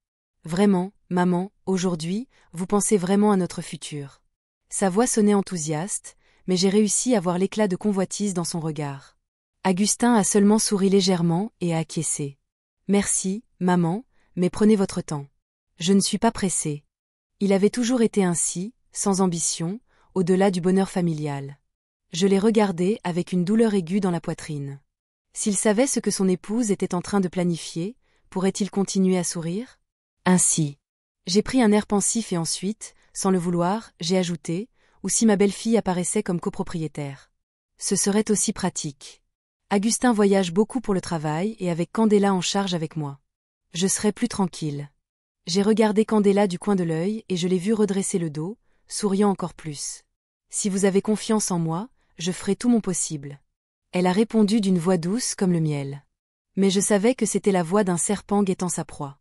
Vraiment, maman, aujourd'hui, vous pensez vraiment à notre futur. Sa voix sonnait enthousiaste, mais j'ai réussi à voir l'éclat de convoitise dans son regard. Agustin a seulement souri légèrement et a acquiescé. Merci, maman, mais prenez votre temps. Je ne suis pas pressée. Il avait toujours été ainsi, sans ambition, au-delà du bonheur familial. Je l'ai regardé avec une douleur aiguë dans la poitrine. S'il savait ce que son épouse était en train de planifier, pourrait-il continuer à sourire? Ainsi. J'ai pris un air pensif et ensuite, sans le vouloir, j'ai ajouté, ou si ma belle-fille apparaissait comme copropriétaire. Ce serait aussi pratique. Agustin voyage beaucoup pour le travail et avec Candela en charge avec moi. Je serai plus tranquille. J'ai regardé Candela du coin de l'œil et je l'ai vue redresser le dos, souriant encore plus. Si vous avez confiance en moi, je ferai tout mon possible. Elle a répondu d'une voix douce comme le miel. Mais je savais que c'était la voix d'un serpent guettant sa proie.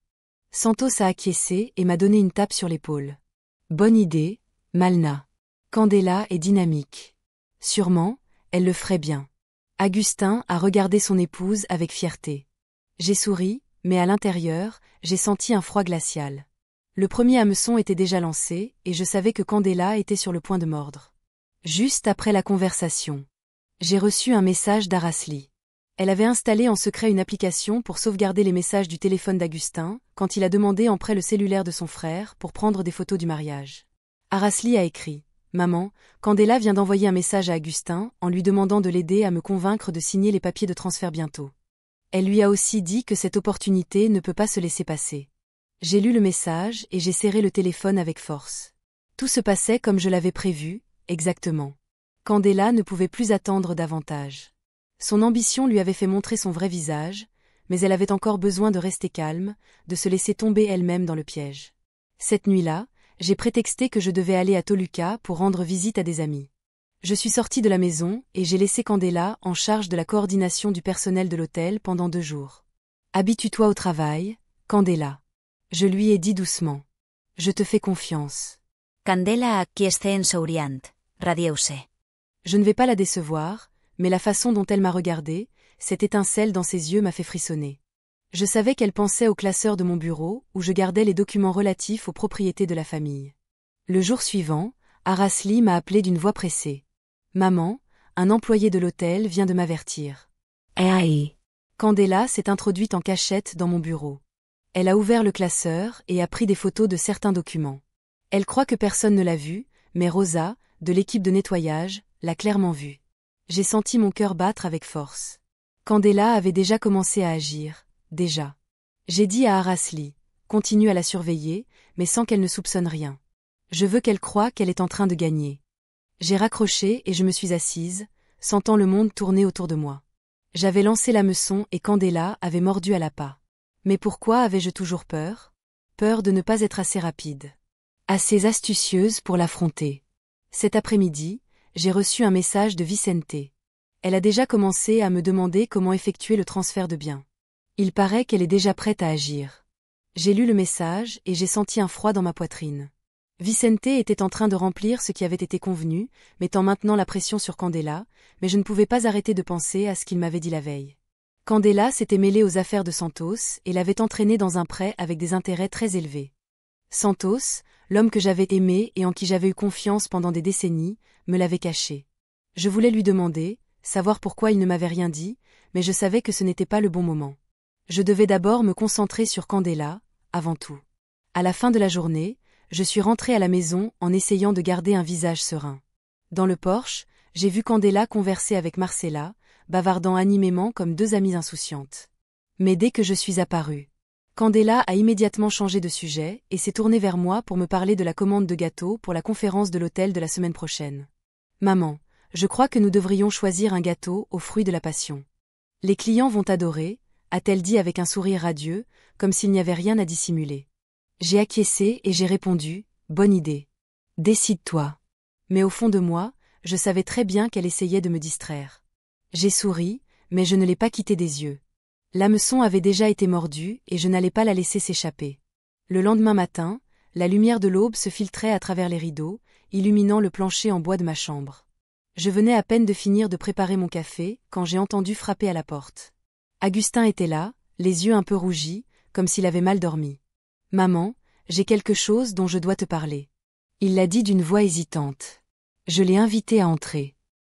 Santos a acquiescé et m'a donné une tape sur l'épaule. Bonne idée, Malna. Candela est dynamique. Sûrement, elle le ferait bien. Agustin a regardé son épouse avec fierté. J'ai souri, mais à l'intérieur, j'ai senti un froid glacial. Le premier hameçon était déjà lancé, et je savais que Candela était sur le point de mordre. Juste après la conversation, j'ai reçu un message d'Arasli. Elle avait installé en secret une application pour sauvegarder les messages du téléphone d'Agustin, quand il a demandé en prêt le cellulaire de son frère pour prendre des photos du mariage. Arasli a écrit « Maman, Candela vient d'envoyer un message à Agustin en lui demandant de l'aider à me convaincre de signer les papiers de transfert bientôt. Elle lui a aussi dit que cette opportunité ne peut pas se laisser passer. » J'ai lu le message et j'ai serré le téléphone avec force. Tout se passait comme je l'avais prévu, exactement. Candela ne pouvait plus attendre davantage. Son ambition lui avait fait montrer son vrai visage, mais elle avait encore besoin de rester calme, de se laisser tomber elle-même dans le piège. Cette nuit-là, j'ai prétexté que je devais aller à Toluca pour rendre visite à des amis. Je suis sortie de la maison et j'ai laissé Candela en charge de la coordination du personnel de l'hôtel pendant 2 jours. Habitue-toi au travail, Candela. Je lui ai dit doucement. Je te fais confiance. Candela acquiesce en souriant, radieux. Je ne vais pas la décevoir, mais la façon dont elle m'a regardée, cette étincelle dans ses yeux m'a fait frissonner. Je savais qu'elle pensait au classeur de mon bureau, où je gardais les documents relatifs aux propriétés de la famille. Le jour suivant, Arasli m'a appelé d'une voix pressée. Maman, un employé de l'hôtel vient de m'avertir. Ahí. Candela s'est introduite en cachette dans mon bureau. Elle a ouvert le classeur et a pris des photos de certains documents. Elle croit que personne ne l'a vu, mais Rosa, de l'équipe de nettoyage, l'a clairement vu. J'ai senti mon cœur battre avec force. Candela avait déjà commencé à agir, déjà. J'ai dit à Arasli, continue à la surveiller, mais sans qu'elle ne soupçonne rien. Je veux qu'elle croie qu'elle est en train de gagner. J'ai raccroché et je me suis assise, sentant le monde tourner autour de moi. J'avais lancé l'hameçon et Candela avait mordu à l'appât. Mais pourquoi avais-je toujours peur? Peur de ne pas être assez rapide. Assez astucieuse pour l'affronter. Cet après-midi, j'ai reçu un message de Vicente. Elle a déjà commencé à me demander comment effectuer le transfert de biens. Il paraît qu'elle est déjà prête à agir. J'ai lu le message et j'ai senti un froid dans ma poitrine. Vicente était en train de remplir ce qui avait été convenu, mettant maintenant la pression sur Candela, mais je ne pouvais pas arrêter de penser à ce qu'il m'avait dit la veille. Candela s'était mêlée aux affaires de Santos et l'avait entraîné dans un prêt avec des intérêts très élevés. Santos, l'homme que j'avais aimé et en qui j'avais eu confiance pendant des décennies, me l'avait caché. Je voulais lui demander, savoir pourquoi il ne m'avait rien dit, mais je savais que ce n'était pas le bon moment. Je devais d'abord me concentrer sur Candela, avant tout. À la fin de la journée, je suis rentrée à la maison en essayant de garder un visage serein. Dans le porche, j'ai vu Candela converser avec Marcella, bavardant animément comme deux amies insouciantes. Mais dès que je suis apparue, Candela a immédiatement changé de sujet et s'est tournée vers moi pour me parler de la commande de gâteaux pour la conférence de l'hôtel de la semaine prochaine. Maman, je crois que nous devrions choisir un gâteau aux fruits de la passion. Les clients vont adorer, a-t-elle dit avec un sourire radieux, comme s'il n'y avait rien à dissimuler. J'ai acquiescé et j'ai répondu, bonne idée. Décide-toi. Mais au fond de moi, je savais très bien qu'elle essayait de me distraire. J'ai souri, mais je ne l'ai pas quittée des yeux. L'hameçon avait déjà été mordu et je n'allais pas la laisser s'échapper. Le lendemain matin, la lumière de l'aube se filtrait à travers les rideaux, illuminant le plancher en bois de ma chambre. Je venais à peine de finir de préparer mon café quand j'ai entendu frapper à la porte. Agustin était là, les yeux un peu rougis, comme s'il avait mal dormi. « Maman, j'ai quelque chose dont je dois te parler. » Il l'a dit d'une voix hésitante. Je l'ai invité à entrer.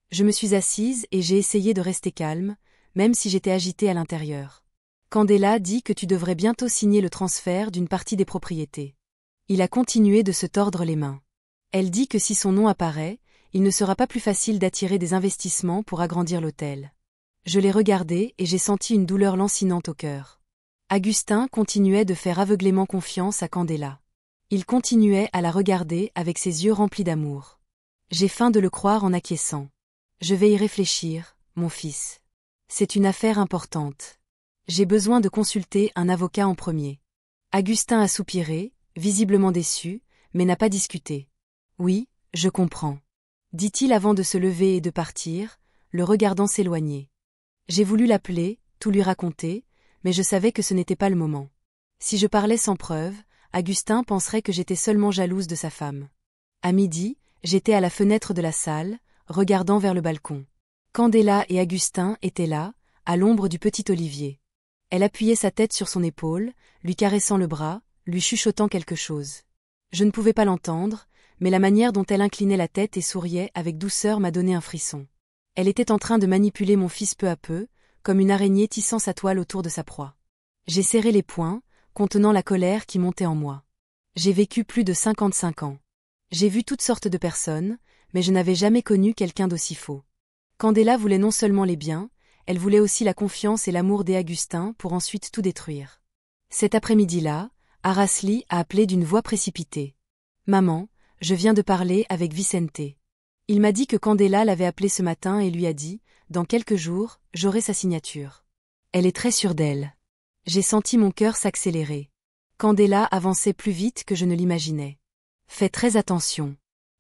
Je me suis assise et j'ai essayé de rester calme, même si j'étais agitée à l'intérieur. Candela dit que tu devrais bientôt signer le transfert d'une partie des propriétés. Il a continué de se tordre les mains. Elle dit que si son nom apparaît, il ne sera pas plus facile d'attirer des investissements pour agrandir l'hôtel. Je l'ai regardé et j'ai senti une douleur lancinante au cœur. Agustin continuait de faire aveuglément confiance à Candela. Il continuait à la regarder avec ses yeux remplis d'amour. J'ai faim de le croire en acquiesçant. Je vais y réfléchir, mon fils. C'est une affaire importante. J'ai besoin de consulter un avocat en premier. Agustin a soupiré, visiblement déçu, mais n'a pas discuté. Oui, je comprends. Dit-il avant de se lever et de partir, le regardant s'éloigner. J'ai voulu l'appeler, tout lui raconter, mais je savais que ce n'était pas le moment. Si je parlais sans preuve, Agustin penserait que j'étais seulement jalouse de sa femme. À midi, j'étais à la fenêtre de la salle, regardant vers le balcon. Candela et Agustin étaient là, à l'ombre du petit olivier. Elle appuyait sa tête sur son épaule, lui caressant le bras, lui chuchotant quelque chose. Je ne pouvais pas l'entendre, mais la manière dont elle inclinait la tête et souriait avec douceur m'a donné un frisson. Elle était en train de manipuler mon fils peu à peu, comme une araignée tissant sa toile autour de sa proie. J'ai serré les poings, contenant la colère qui montait en moi. J'ai vécu plus de 55 ans. J'ai vu toutes sortes de personnes, mais je n'avais jamais connu quelqu'un d'aussi faux. Candela voulait non seulement les biens, elle voulait aussi la confiance et l'amour des Agustin pour ensuite tout détruire. Cet après-midi-là, Arasli a appelé d'une voix précipitée. « Maman, je viens de parler avec Vicente. Il m'a dit que Candela l'avait appelé ce matin et lui a dit, dans quelques jours, j'aurai sa signature. Elle est très sûre d'elle. » J'ai senti mon cœur s'accélérer. Candela avançait plus vite que je ne l'imaginais. « Fais très attention. »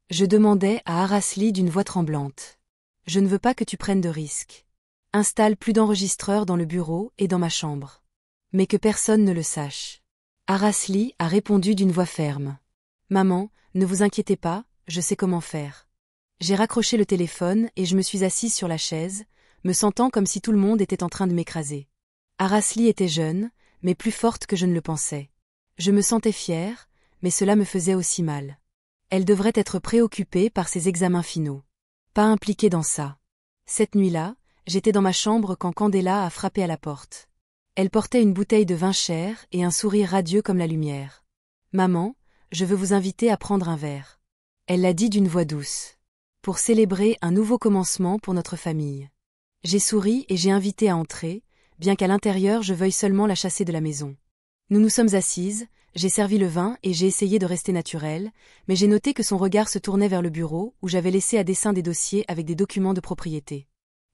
Je demandais à Arasli d'une voix tremblante. « Je ne veux pas que tu prennes de risques. Installe plus d'enregistreurs dans le bureau et dans ma chambre. Mais que personne ne le sache. » Arasli a répondu d'une voix ferme. « Maman, ne vous inquiétez pas, je sais comment faire. » J'ai raccroché le téléphone et je me suis assise sur la chaise, me sentant comme si tout le monde était en train de m'écraser. Arasli était jeune, mais plus forte que je ne le pensais. Je me sentais fière, mais cela me faisait aussi mal. Elle devrait être préoccupée par ses examens finaux. Pas impliquée dans ça. Cette nuit-là, j'étais dans ma chambre quand Candela a frappé à la porte. Elle portait une bouteille de vin cher et un sourire radieux comme la lumière. « Maman, je veux vous inviter à prendre un verre. » Elle l'a dit d'une voix douce. Pour célébrer un nouveau commencement pour notre famille. J'ai souri et j'ai invité à entrer, bien qu'à l'intérieur je veuille seulement la chasser de la maison. Nous nous sommes assises, j'ai servi le vin et j'ai essayé de rester naturelle, mais j'ai noté que son regard se tournait vers le bureau où j'avais laissé à dessein des dossiers avec des documents de propriété.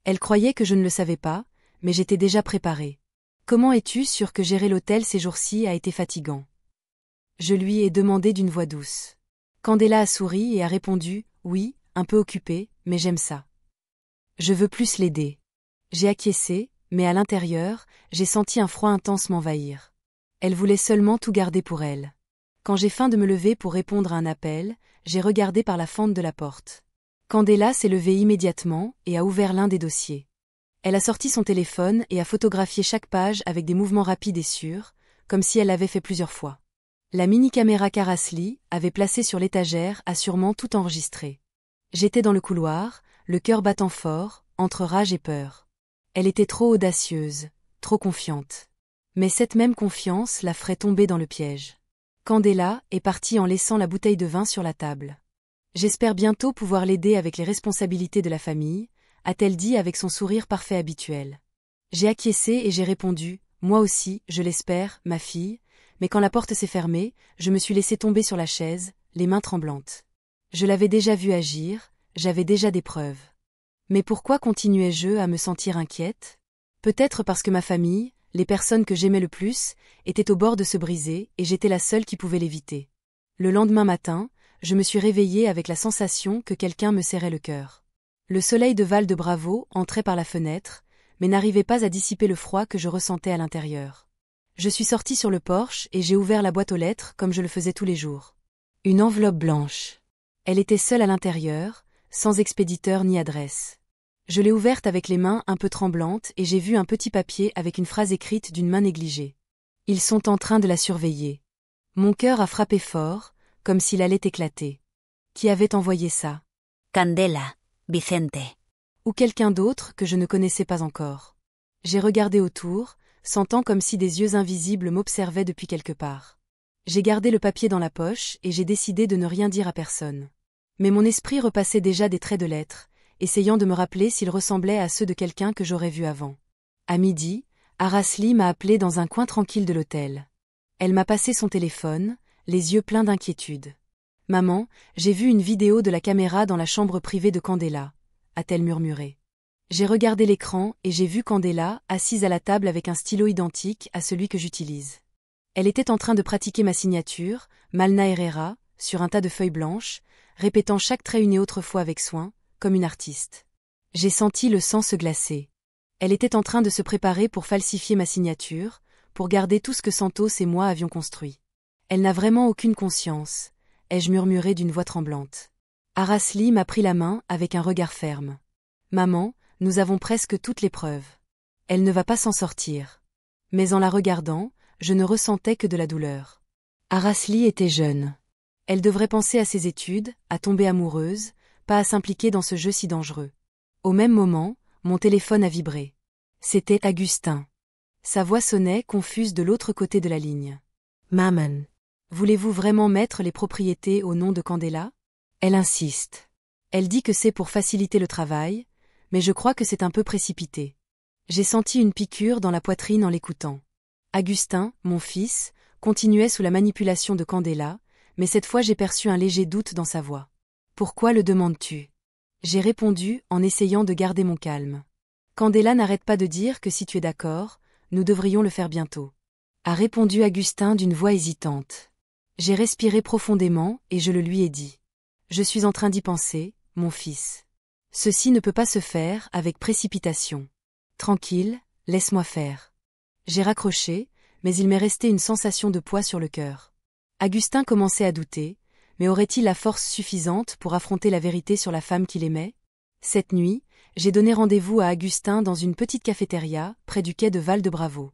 Elle croyait que je ne le savais pas, mais j'étais déjà préparée. « Comment es-tu sûre que gérer l'hôtel ces jours-ci a été fatigant ?» Je lui ai demandé d'une voix douce. Candela a souri et a répondu « Oui, un peu occupée, mais j'aime ça. Je veux plus l'aider. » J'ai acquiescé, mais à l'intérieur, j'ai senti un froid intense m'envahir. Elle voulait seulement tout garder pour elle. Quand j'ai faim de me lever pour répondre à un appel, j'ai regardé par la fente de la porte. Candela s'est levée immédiatement et a ouvert l'un des dossiers. Elle a sorti son téléphone et a photographié chaque page avec des mouvements rapides et sûrs, comme si elle l'avait fait plusieurs fois. La mini-caméra qu'Arasli avait placée sur l'étagère a sûrement tout enregistré. J'étais dans le couloir, le cœur battant fort, entre rage et peur. Elle était trop audacieuse, trop confiante. Mais cette même confiance la ferait tomber dans le piège. Candela est partie en laissant la bouteille de vin sur la table. J'espère bientôt pouvoir l'aider avec les responsabilités de la famille, a-t-elle dit avec son sourire parfait habituel. J'ai acquiescé et j'ai répondu, moi aussi, je l'espère, ma fille, mais quand la porte s'est fermée, je me suis laissée tomber sur la chaise, les mains tremblantes. Je l'avais déjà vue agir, j'avais déjà des preuves. Mais pourquoi continuais-je à me sentir inquiète? Peut-être parce que ma famille, les personnes que j'aimais le plus, étaient au bord de se briser et j'étais la seule qui pouvait l'éviter. Le lendemain matin, je me suis réveillée avec la sensation que quelqu'un me serrait le cœur. Le soleil de Val de Bravo entrait par la fenêtre, mais n'arrivait pas à dissiper le froid que je ressentais à l'intérieur. Je suis sortie sur le porche et j'ai ouvert la boîte aux lettres comme je le faisais tous les jours. Une enveloppe blanche. Elle était seule à l'intérieur, sans expéditeur ni adresse. Je l'ai ouverte avec les mains un peu tremblantes et j'ai vu un petit papier avec une phrase écrite d'une main négligée. Ils sont en train de la surveiller. Mon cœur a frappé fort, comme s'il allait éclater. Qui avait envoyé ça? Candela, Vicente. Ou quelqu'un d'autre que je ne connaissais pas encore. J'ai regardé autour, sentant comme si des yeux invisibles m'observaient depuis quelque part. J'ai gardé le papier dans la poche et j'ai décidé de ne rien dire à personne. Mais mon esprit repassait déjà des traits de lettres, essayant de me rappeler s'ils ressemblaient à ceux de quelqu'un que j'aurais vu avant. À midi, Arasli m'a appelé dans un coin tranquille de l'hôtel. Elle m'a passé son téléphone, les yeux pleins d'inquiétude. « Maman, j'ai vu une vidéo de la caméra dans la chambre privée de Candela », a-t-elle murmuré. J'ai regardé l'écran et j'ai vu Candela assise à la table avec un stylo identique à celui que j'utilise. Elle était en train de pratiquer ma signature, Malna Herrera, sur un tas de feuilles blanches, répétant chaque trait une et autre fois avec soin, comme une artiste. J'ai senti le sang se glacer. Elle était en train de se préparer pour falsifier ma signature, pour garder tout ce que Santos et moi avions construit. Elle n'a vraiment aucune conscience, ai-je murmuré d'une voix tremblante. Arasli m'a pris la main avec un regard ferme. Maman, nous avons presque toutes les preuves. Elle ne va pas s'en sortir. Mais en la regardant, je ne ressentais que de la douleur. Arasli était jeune. Elle devrait penser à ses études, à tomber amoureuse, pas à s'impliquer dans ce jeu si dangereux. Au même moment, mon téléphone a vibré. C'était Agustin. Sa voix sonnait confuse de l'autre côté de la ligne. « Maman, voulez-vous vraiment mettre les propriétés au nom de Candela ? » Elle insiste. Elle dit que c'est pour faciliter le travail, mais je crois que c'est un peu précipité. J'ai senti une piqûre dans la poitrine en l'écoutant. Agustin, mon fils, continuait sous la manipulation de Candela, mais cette fois j'ai perçu un léger doute dans sa voix. « Pourquoi le demandes-tu » J'ai répondu en essayant de garder mon calme. Candela n'arrête pas de dire que si tu es d'accord, nous devrions le faire bientôt. A répondu Agustin d'une voix hésitante. J'ai respiré profondément et je le lui ai dit. Je suis en train d'y penser, mon fils. Ceci ne peut pas se faire avec précipitation. Tranquille, laisse-moi faire. J'ai raccroché, mais il m'est resté une sensation de poids sur le cœur. Agustin commençait à douter, mais aurait-il la force suffisante pour affronter la vérité sur la femme qu'il aimait? Cette nuit, j'ai donné rendez-vous à Agustin dans une petite cafétéria, près du quai de Val de Bravo.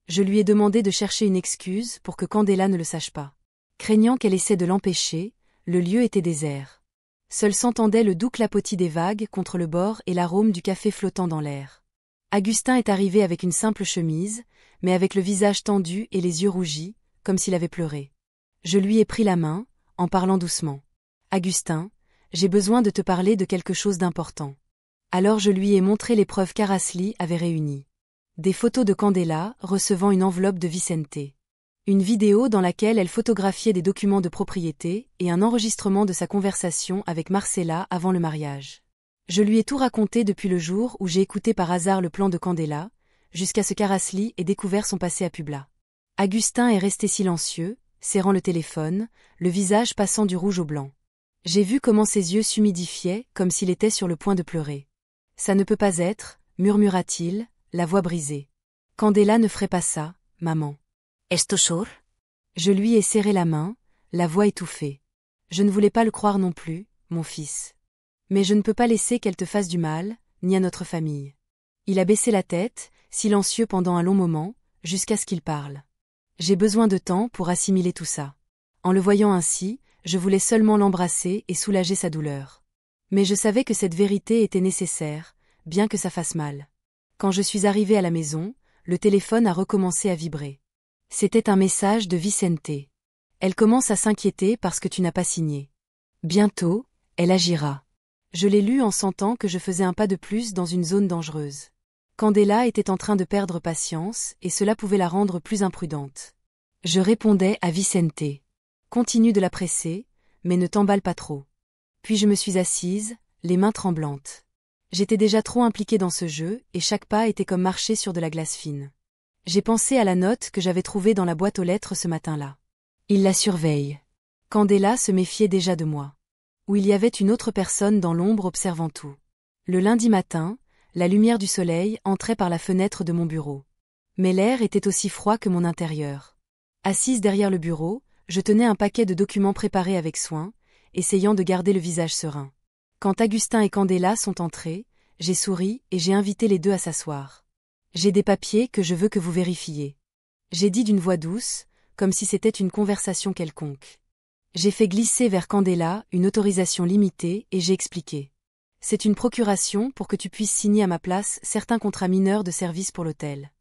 Je lui ai demandé de chercher une excuse pour que Candela ne le sache pas. Craignant qu'elle essaie de l'empêcher, Le lieu était désert. Seul s'entendait le doux clapotis des vagues contre le bord et l'arôme du café flottant dans l'air. Augustin est arrivé avec une simple chemise, mais avec le visage tendu et les yeux rougis, comme s'il avait pleuré. Je lui ai pris la main, en parlant doucement. « Augustin, j'ai besoin de te parler de quelque chose d'important. » Alors je lui ai montré les preuves qu'Araceli avait réunies. Des photos de Candela recevant une enveloppe de Vicente. Une vidéo dans laquelle elle photographiait des documents de propriété et un enregistrement de sa conversation avec Marcella avant le mariage. Je lui ai tout raconté depuis le jour où j'ai écouté par hasard le plan de Candela, jusqu'à ce qu'Araceli ait découvert son passé à Publa. Augustin est resté silencieux, serrant le téléphone, le visage passant du rouge au blanc. J'ai vu comment ses yeux s'humidifiaient, comme s'il était sur le point de pleurer. « Ça ne peut pas être, » murmura-t-il, la voix brisée. « Candela ne ferait pas ça, maman. » ¿Es tu sur? Je lui ai serré la main, la voix étouffée. Je ne voulais pas le croire non plus, mon fils. Mais je ne peux pas laisser qu'elle te fasse du mal, ni à notre famille. Il a baissé la tête, silencieux pendant un long moment, jusqu'à ce qu'il parle. J'ai besoin de temps pour assimiler tout ça. En le voyant ainsi, je voulais seulement l'embrasser et soulager sa douleur. Mais je savais que cette vérité était nécessaire, bien que ça fasse mal. Quand je suis arrivée à la maison, le téléphone a recommencé à vibrer. C'était un message de Vicente. Elle commence à s'inquiéter parce que tu n'as pas signé. Bientôt, elle agira. Je l'ai lu en sentant que je faisais un pas de plus dans une zone dangereuse. Candela était en train de perdre patience et cela pouvait la rendre plus imprudente. Je répondais à Vicente. Continue de la presser, mais ne t'emballe pas trop. Puis je me suis assise, les mains tremblantes. J'étais déjà trop impliquée dans ce jeu et chaque pas était comme marcher sur de la glace fine. J'ai pensé à la note que j'avais trouvée dans la boîte aux lettres ce matin-là. Il la surveille. Candela se méfiait déjà de moi. Où il y avait une autre personne dans l'ombre observant tout. Le lundi matin, la lumière du soleil entrait par la fenêtre de mon bureau. Mais l'air était aussi froid que mon intérieur. Assise derrière le bureau, je tenais un paquet de documents préparés avec soin, essayant de garder le visage serein. Quand Augustin et Candela sont entrés, j'ai souri et j'ai invité les deux à s'asseoir. J'ai des papiers que je veux que vous vérifiez. J'ai dit d'une voix douce, comme si c'était une conversation quelconque. J'ai fait glisser vers Candela une autorisation limitée et j'ai expliqué. C'est une procuration pour que tu puisses signer à ma place certains contrats mineurs de service pour l'hôtel.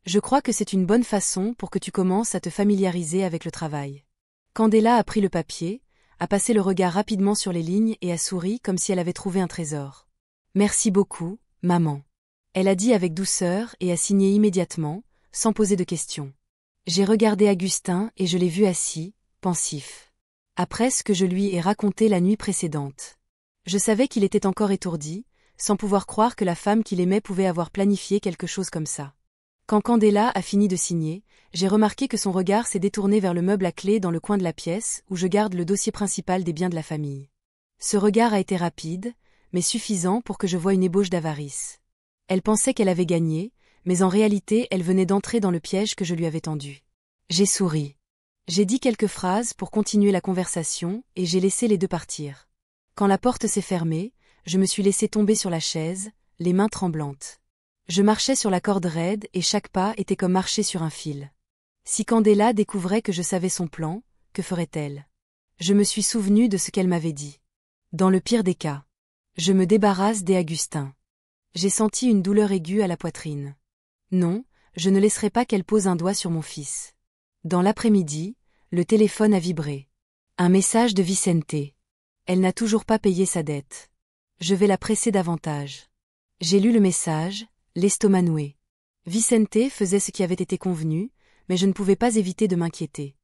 Je crois que c'est une bonne façon pour que tu commences à te familiariser avec le travail. Candela a pris le papier, a passé le regard rapidement sur les lignes et a souri comme si elle avait trouvé un trésor. Merci beaucoup, maman. Elle a dit avec douceur et a signé immédiatement, sans poser de questions. J'ai regardé Augustin et je l'ai vu assis, pensif. Après ce que je lui ai raconté la nuit précédente. Je savais qu'il était encore étourdi, sans pouvoir croire que la femme qu'il aimait pouvait avoir planifié quelque chose comme ça. Quand Candela a fini de signer, j'ai remarqué que son regard s'est détourné vers le meuble à clé dans le coin de la pièce où je garde le dossier principal des biens de la famille. Ce regard a été rapide, mais suffisant pour que je voie une ébauche d'avarice. Elle pensait qu'elle avait gagné, mais en réalité elle venait d'entrer dans le piège que je lui avais tendu. J'ai souri. J'ai dit quelques phrases pour continuer la conversation et j'ai laissé les deux partir. Quand la porte s'est fermée, je me suis laissé tomber sur la chaise, les mains tremblantes. Je marchais sur la corde raide et chaque pas était comme marcher sur un fil. Si Candela découvrait que je savais son plan, que ferait-elle? Je me suis souvenu de ce qu'elle m'avait dit. Dans le pire des cas, je me débarrasse des Augustin. J'ai senti une douleur aiguë à la poitrine. Non, je ne laisserai pas qu'elle pose un doigt sur mon fils. Dans l'après-midi, le téléphone a vibré. Un message de Vicente. Elle n'a toujours pas payé sa dette. Je vais la presser davantage. J'ai lu le message, l'estomac noué. Vicente faisait ce qui avait été convenu, mais je ne pouvais pas éviter de m'inquiéter.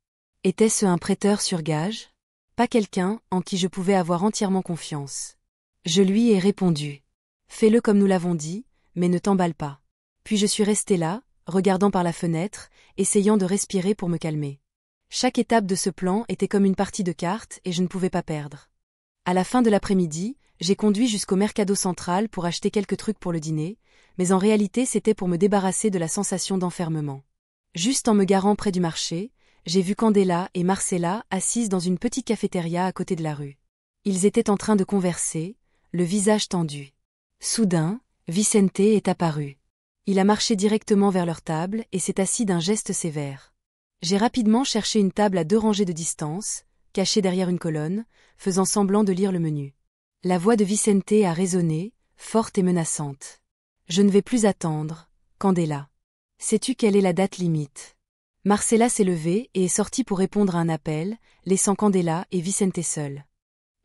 Était-ce un prêteur sur gage? Pas quelqu'un en qui je pouvais avoir entièrement confiance. Je lui ai répondu. Fais-le comme nous l'avons dit, mais ne t'emballe pas. Puis je suis restée là, regardant par la fenêtre, essayant de respirer pour me calmer. Chaque étape de ce plan était comme une partie de cartes et je ne pouvais pas perdre. À la fin de l'après-midi, j'ai conduit jusqu'au Mercado Central pour acheter quelques trucs pour le dîner, mais en réalité c'était pour me débarrasser de la sensation d'enfermement. Juste en me garant près du marché, j'ai vu Candela et Marcella assises dans une petite cafétéria à côté de la rue. Ils étaient en train de converser, le visage tendu. Soudain, Vicente est apparu. Il a marché directement vers leur table et s'est assis d'un geste sévère. J'ai rapidement cherché une table à 2 rangées de distance, caché derrière une colonne, faisant semblant de lire le menu. La voix de Vicente a résonné, forte et menaçante. Je ne vais plus attendre, Candela. Sais-tu quelle est la date limite? Marcela s'est levée et est sortie pour répondre à un appel, laissant Candela et Vicente seuls.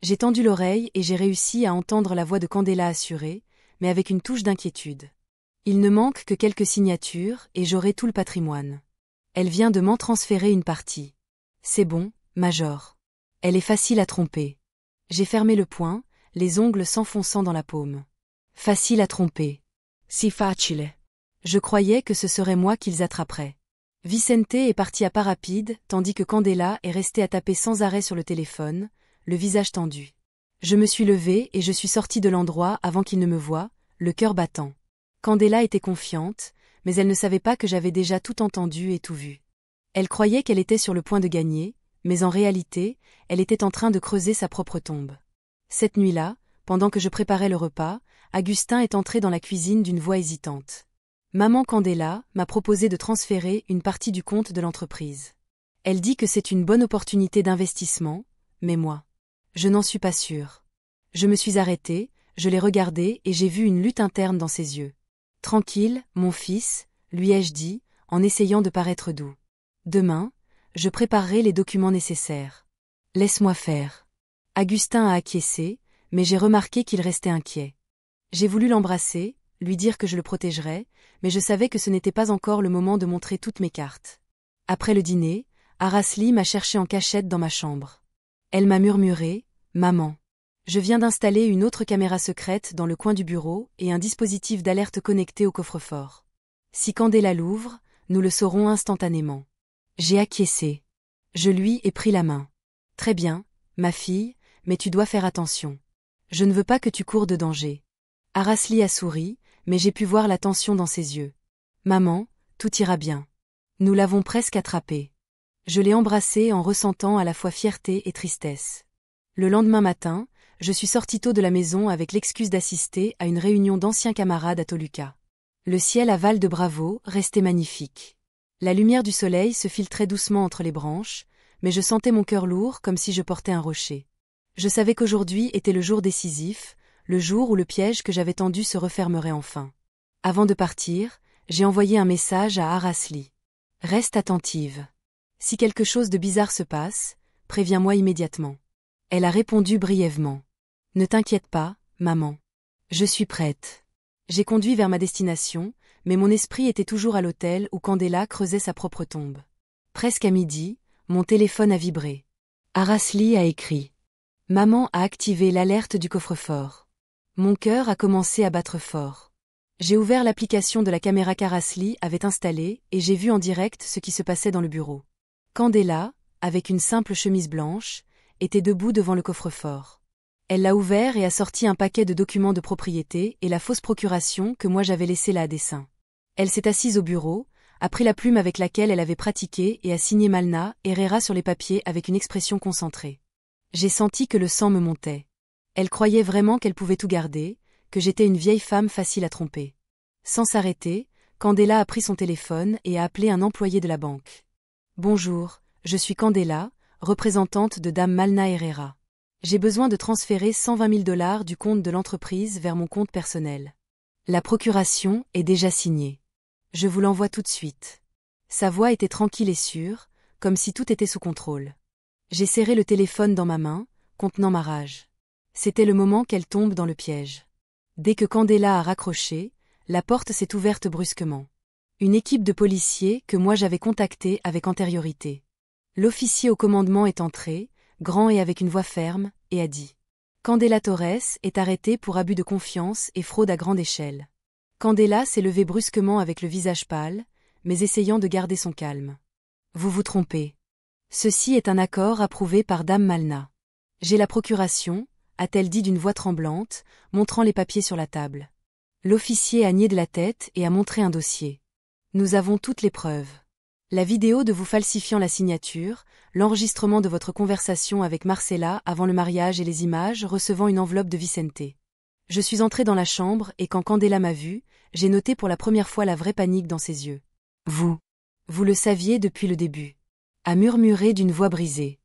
J'ai tendu l'oreille et j'ai réussi à entendre la voix de Candela assurée, mais avec une touche d'inquiétude. Il ne manque que quelques signatures et j'aurai tout le patrimoine. Elle vient de m'en transférer une partie. C'est bon, Major. Elle est facile à tromper. J'ai fermé le poing, les ongles s'enfonçant dans la paume. Facile à tromper. Si facile. Je croyais que ce serait moi qu'ils attraperaient. Vicente est parti à pas rapide, tandis que Candela est restée à taper sans arrêt sur le téléphone, le visage tendu. Je me suis levée et je suis sortie de l'endroit avant qu'il ne me voie, le cœur battant. Candela était confiante, mais elle ne savait pas que j'avais déjà tout entendu et tout vu. Elle croyait qu'elle était sur le point de gagner, mais en réalité, elle était en train de creuser sa propre tombe. Cette nuit-là, pendant que je préparais le repas, Augustin est entré dans la cuisine d'une voix hésitante. Maman Candela m'a proposé de transférer une partie du compte de l'entreprise. Elle dit que c'est une bonne opportunité d'investissement, mais moi, je n'en suis pas sûre. Je me suis arrêtée, je l'ai regardé et j'ai vu une lutte interne dans ses yeux. Tranquille, mon fils, lui ai-je dit, en essayant de paraître doux. Demain, je préparerai les documents nécessaires. Laisse-moi faire. Augustin a acquiescé, mais j'ai remarqué qu'il restait inquiet. J'ai voulu l'embrasser, lui dire que je le protégerais, mais je savais que ce n'était pas encore le moment de montrer toutes mes cartes. Après le dîner, Araceli m'a cherché en cachette dans ma chambre. Elle m'a murmuré, « Maman. Je viens d'installer une autre caméra secrète dans le coin du bureau et un dispositif d'alerte connecté au coffre-fort. Si Candela l'ouvre, nous le saurons instantanément. » J'ai acquiescé. Je lui ai pris la main. « Très bien, ma fille, mais tu dois faire attention. Je ne veux pas que tu cours de danger. » Araceli a souri, mais j'ai pu voir la tension dans ses yeux. « Maman, tout ira bien. Nous l'avons presque attrapé. » Je l'ai embrassée en ressentant à la fois fierté et tristesse. Le lendemain matin, je suis sortie tôt de la maison avec l'excuse d'assister à une réunion d'anciens camarades à Toluca. Le ciel à Val de Bravo restait magnifique. La lumière du soleil se filtrait doucement entre les branches, mais je sentais mon cœur lourd comme si je portais un rocher. Je savais qu'aujourd'hui était le jour décisif, le jour où le piège que j'avais tendu se refermerait enfin. Avant de partir, j'ai envoyé un message à Araceli. « Reste attentive. Si quelque chose de bizarre se passe, préviens-moi immédiatement. » Elle a répondu brièvement. « Ne t'inquiète pas, maman. Je suis prête. » J'ai conduit vers ma destination, mais mon esprit était toujours à l'hôtel où Candela creusait sa propre tombe. Presque à midi, mon téléphone a vibré. Araceli a écrit. Maman a activé l'alerte du coffre-fort. Mon cœur a commencé à battre fort. J'ai ouvert l'application de la caméra qu'Araceli avait installée et j'ai vu en direct ce qui se passait dans le bureau. Candela, avec une simple chemise blanche, était debout devant le coffre-fort. Elle l'a ouvert et a sorti un paquet de documents de propriété et la fausse procuration que moi j'avais laissée là à dessein. Elle s'est assise au bureau, a pris la plume avec laquelle elle avait pratiqué et a signé Malna Herrera sur les papiers avec une expression concentrée. J'ai senti que le sang me montait. Elle croyait vraiment qu'elle pouvait tout garder, que j'étais une vieille femme facile à tromper. Sans s'arrêter, Candela a pris son téléphone et a appelé un employé de la banque. « Bonjour, je suis Candela, représentante de Dame Malna Herrera. J'ai besoin de transférer 120 000 $ du compte de l'entreprise vers mon compte personnel. La procuration est déjà signée. Je vous l'envoie tout de suite. » Sa voix était tranquille et sûre, comme si tout était sous contrôle. J'ai serré le téléphone dans ma main, contenant ma rage. C'était le moment qu'elle tombe dans le piège. Dès que Candela a raccroché, la porte s'est ouverte brusquement. Une équipe de policiers que moi j'avais contactée avec antériorité. L'officier au commandement est entré, grand et avec une voix ferme, et a dit « Candela Torres est arrêtée pour abus de confiance et fraude à grande échelle. » Candela s'est levée brusquement avec le visage pâle, mais essayant de garder son calme. « Vous vous trompez. Ceci est un accord approuvé par Dame Malna. J'ai la procuration, » a-t-elle dit d'une voix tremblante, montrant les papiers sur la table. L'officier a nié de la tête et a montré un dossier. « Nous avons toutes les preuves. La vidéo de vous falsifiant la signature, l'enregistrement de votre conversation avec Marcela avant le mariage et les images recevant une enveloppe de Vicente. Je suis entrée dans la chambre et quand Candela m'a vue, j'ai noté pour la première fois la vraie panique dans ses yeux. « Vous le saviez depuis le début. » A murmuré d'une voix brisée.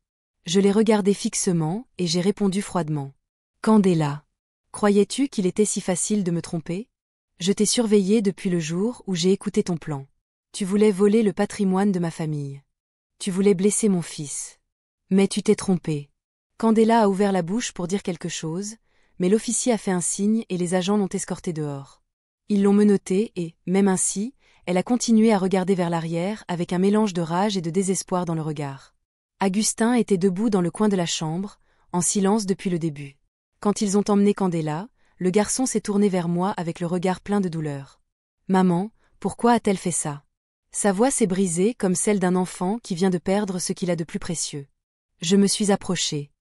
Je l'ai regardé fixement et j'ai répondu froidement. Candela. Croyais-tu qu'il était si facile de me tromper? Je t'ai surveillé depuis le jour où j'ai écouté ton plan. Tu voulais voler le patrimoine de ma famille. Tu voulais blesser mon fils. Mais tu t'es trompé. Candela a ouvert la bouche pour dire quelque chose, mais l'officier a fait un signe et les agents l'ont escortée dehors. Ils l'ont menottée et, même ainsi, elle a continué à regarder vers l'arrière avec un mélange de rage et de désespoir dans le regard. Augustin était debout dans le coin de la chambre, en silence depuis le début. Quand ils ont emmené Candela, le garçon s'est tourné vers moi avec le regard plein de douleur. « Maman, pourquoi a-t-elle fait ça ?» Sa voix s'est brisée comme celle d'un enfant qui vient de perdre ce qu'il a de plus précieux. Je me suis approchée.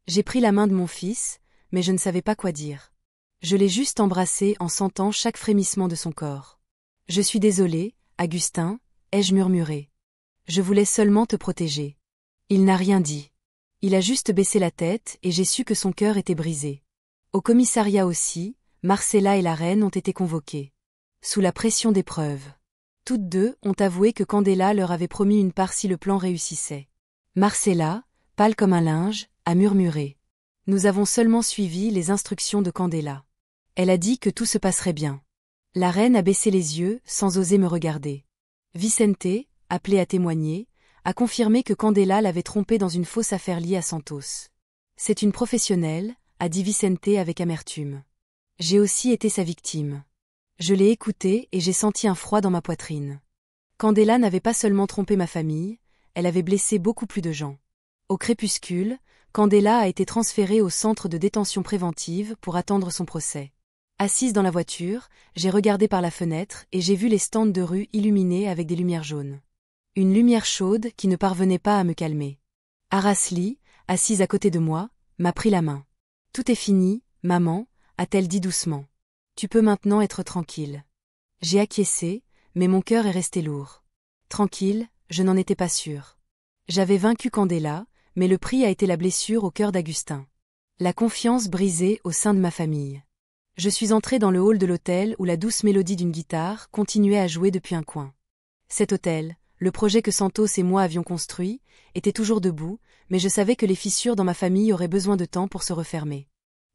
J'ai pris la main de mon fils, mais je ne savais pas quoi dire. Je l'ai juste embrassé en sentant chaque frémissement de son corps. « Je suis désolée, Augustin, ai-je murmuré. Je voulais seulement te protéger. » Il n'a rien dit. Il a juste baissé la tête et j'ai su que son cœur était brisé. Au commissariat aussi, Marcella et la reine ont été convoquées. Sous la pression des preuves. Toutes deux ont avoué que Candela leur avait promis une part si le plan réussissait. Marcella, pâle comme un linge, a murmuré. Nous avons seulement suivi les instructions de Candela. Elle a dit que tout se passerait bien. La reine a baissé les yeux sans oser me regarder. Vicente, appelé à témoigner, a confirmé que Candela l'avait trompé dans une fausse affaire liée à Santos. C'est une professionnelle, a dit Vicente avec amertume. J'ai aussi été sa victime. Je l'ai écoutée et j'ai senti un froid dans ma poitrine. Candela n'avait pas seulement trompé ma famille, elle avait blessé beaucoup plus de gens. Au crépuscule, Candela a été transférée au centre de détention préventive pour attendre son procès. Assise dans la voiture, j'ai regardé par la fenêtre et j'ai vu les stands de rue illuminés avec des lumières jaunes. Une lumière chaude qui ne parvenait pas à me calmer. Araceli, assise à côté de moi, m'a pris la main. « Tout est fini, maman », a-t-elle dit doucement. « Tu peux maintenant être tranquille. » J'ai acquiescé, mais mon cœur est resté lourd. Tranquille, je n'en étais pas sûre. J'avais vaincu Candela, mais le prix a été la blessure au cœur d'Augustin. La confiance brisée au sein de ma famille. Je suis entrée dans le hall de l'hôtel où la douce mélodie d'une guitare continuait à jouer depuis un coin. Cet hôtel, le projet que Santos et moi avions construit, était toujours debout, mais je savais que les fissures dans ma famille auraient besoin de temps pour se refermer.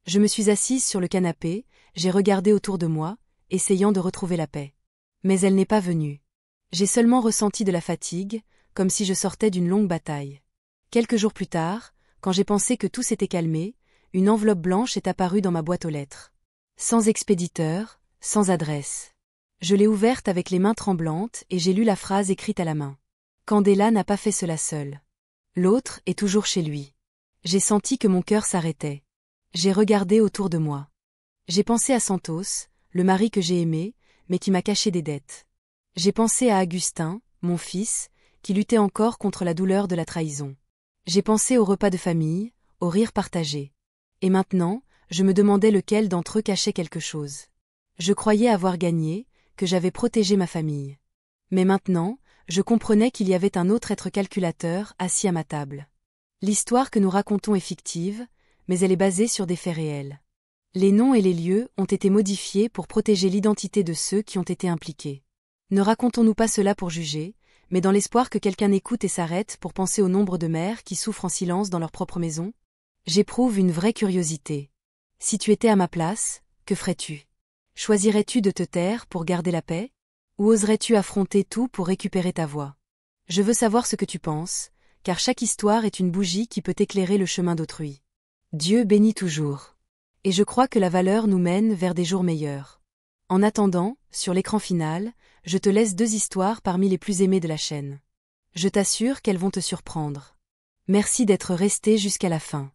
Je me suis assise sur le canapé, j'ai regardé autour de moi, essayant de retrouver la paix. Mais elle n'est pas venue. J'ai seulement ressenti de la fatigue, comme si je sortais d'une longue bataille. Quelques jours plus tard, quand j'ai pensé que tout s'était calmé, une enveloppe blanche est apparue dans ma boîte aux lettres. Sans expéditeur, sans adresse. Je l'ai ouverte avec les mains tremblantes et j'ai lu la phrase écrite à la main. Candela n'a pas fait cela seule. L'autre est toujours chez lui. J'ai senti que mon cœur s'arrêtait. J'ai regardé autour de moi. J'ai pensé à Santos, le mari que j'ai aimé, mais qui m'a caché des dettes. J'ai pensé à Augustin, mon fils, qui luttait encore contre la douleur de la trahison. J'ai pensé aux repas de famille, aux rires partagés. Et maintenant, je me demandais lequel d'entre eux cachait quelque chose. Je croyais avoir gagné, que j'avais protégé ma famille. Mais maintenant, je comprenais qu'il y avait un autre être calculateur assis à ma table. L'histoire que nous racontons est fictive, mais elle est basée sur des faits réels. Les noms et les lieux ont été modifiés pour protéger l'identité de ceux qui ont été impliqués. Ne racontons-nous pas cela pour juger, mais dans l'espoir que quelqu'un écoute et s'arrête pour penser au nombre de mères qui souffrent en silence dans leur propre maison? J'éprouve une vraie curiosité. Si tu étais à ma place, que ferais-tu? Choisirais-tu de te taire pour garder la paix? Ou oserais-tu affronter tout pour récupérer ta voix? Je veux savoir ce que tu penses, car chaque histoire est une bougie qui peut éclairer le chemin d'autrui. Dieu bénit toujours. Et je crois que la valeur nous mène vers des jours meilleurs. En attendant, sur l'écran final, je te laisse 2 histoires parmi les plus aimées de la chaîne. Je t'assure qu'elles vont te surprendre. Merci d'être resté jusqu'à la fin.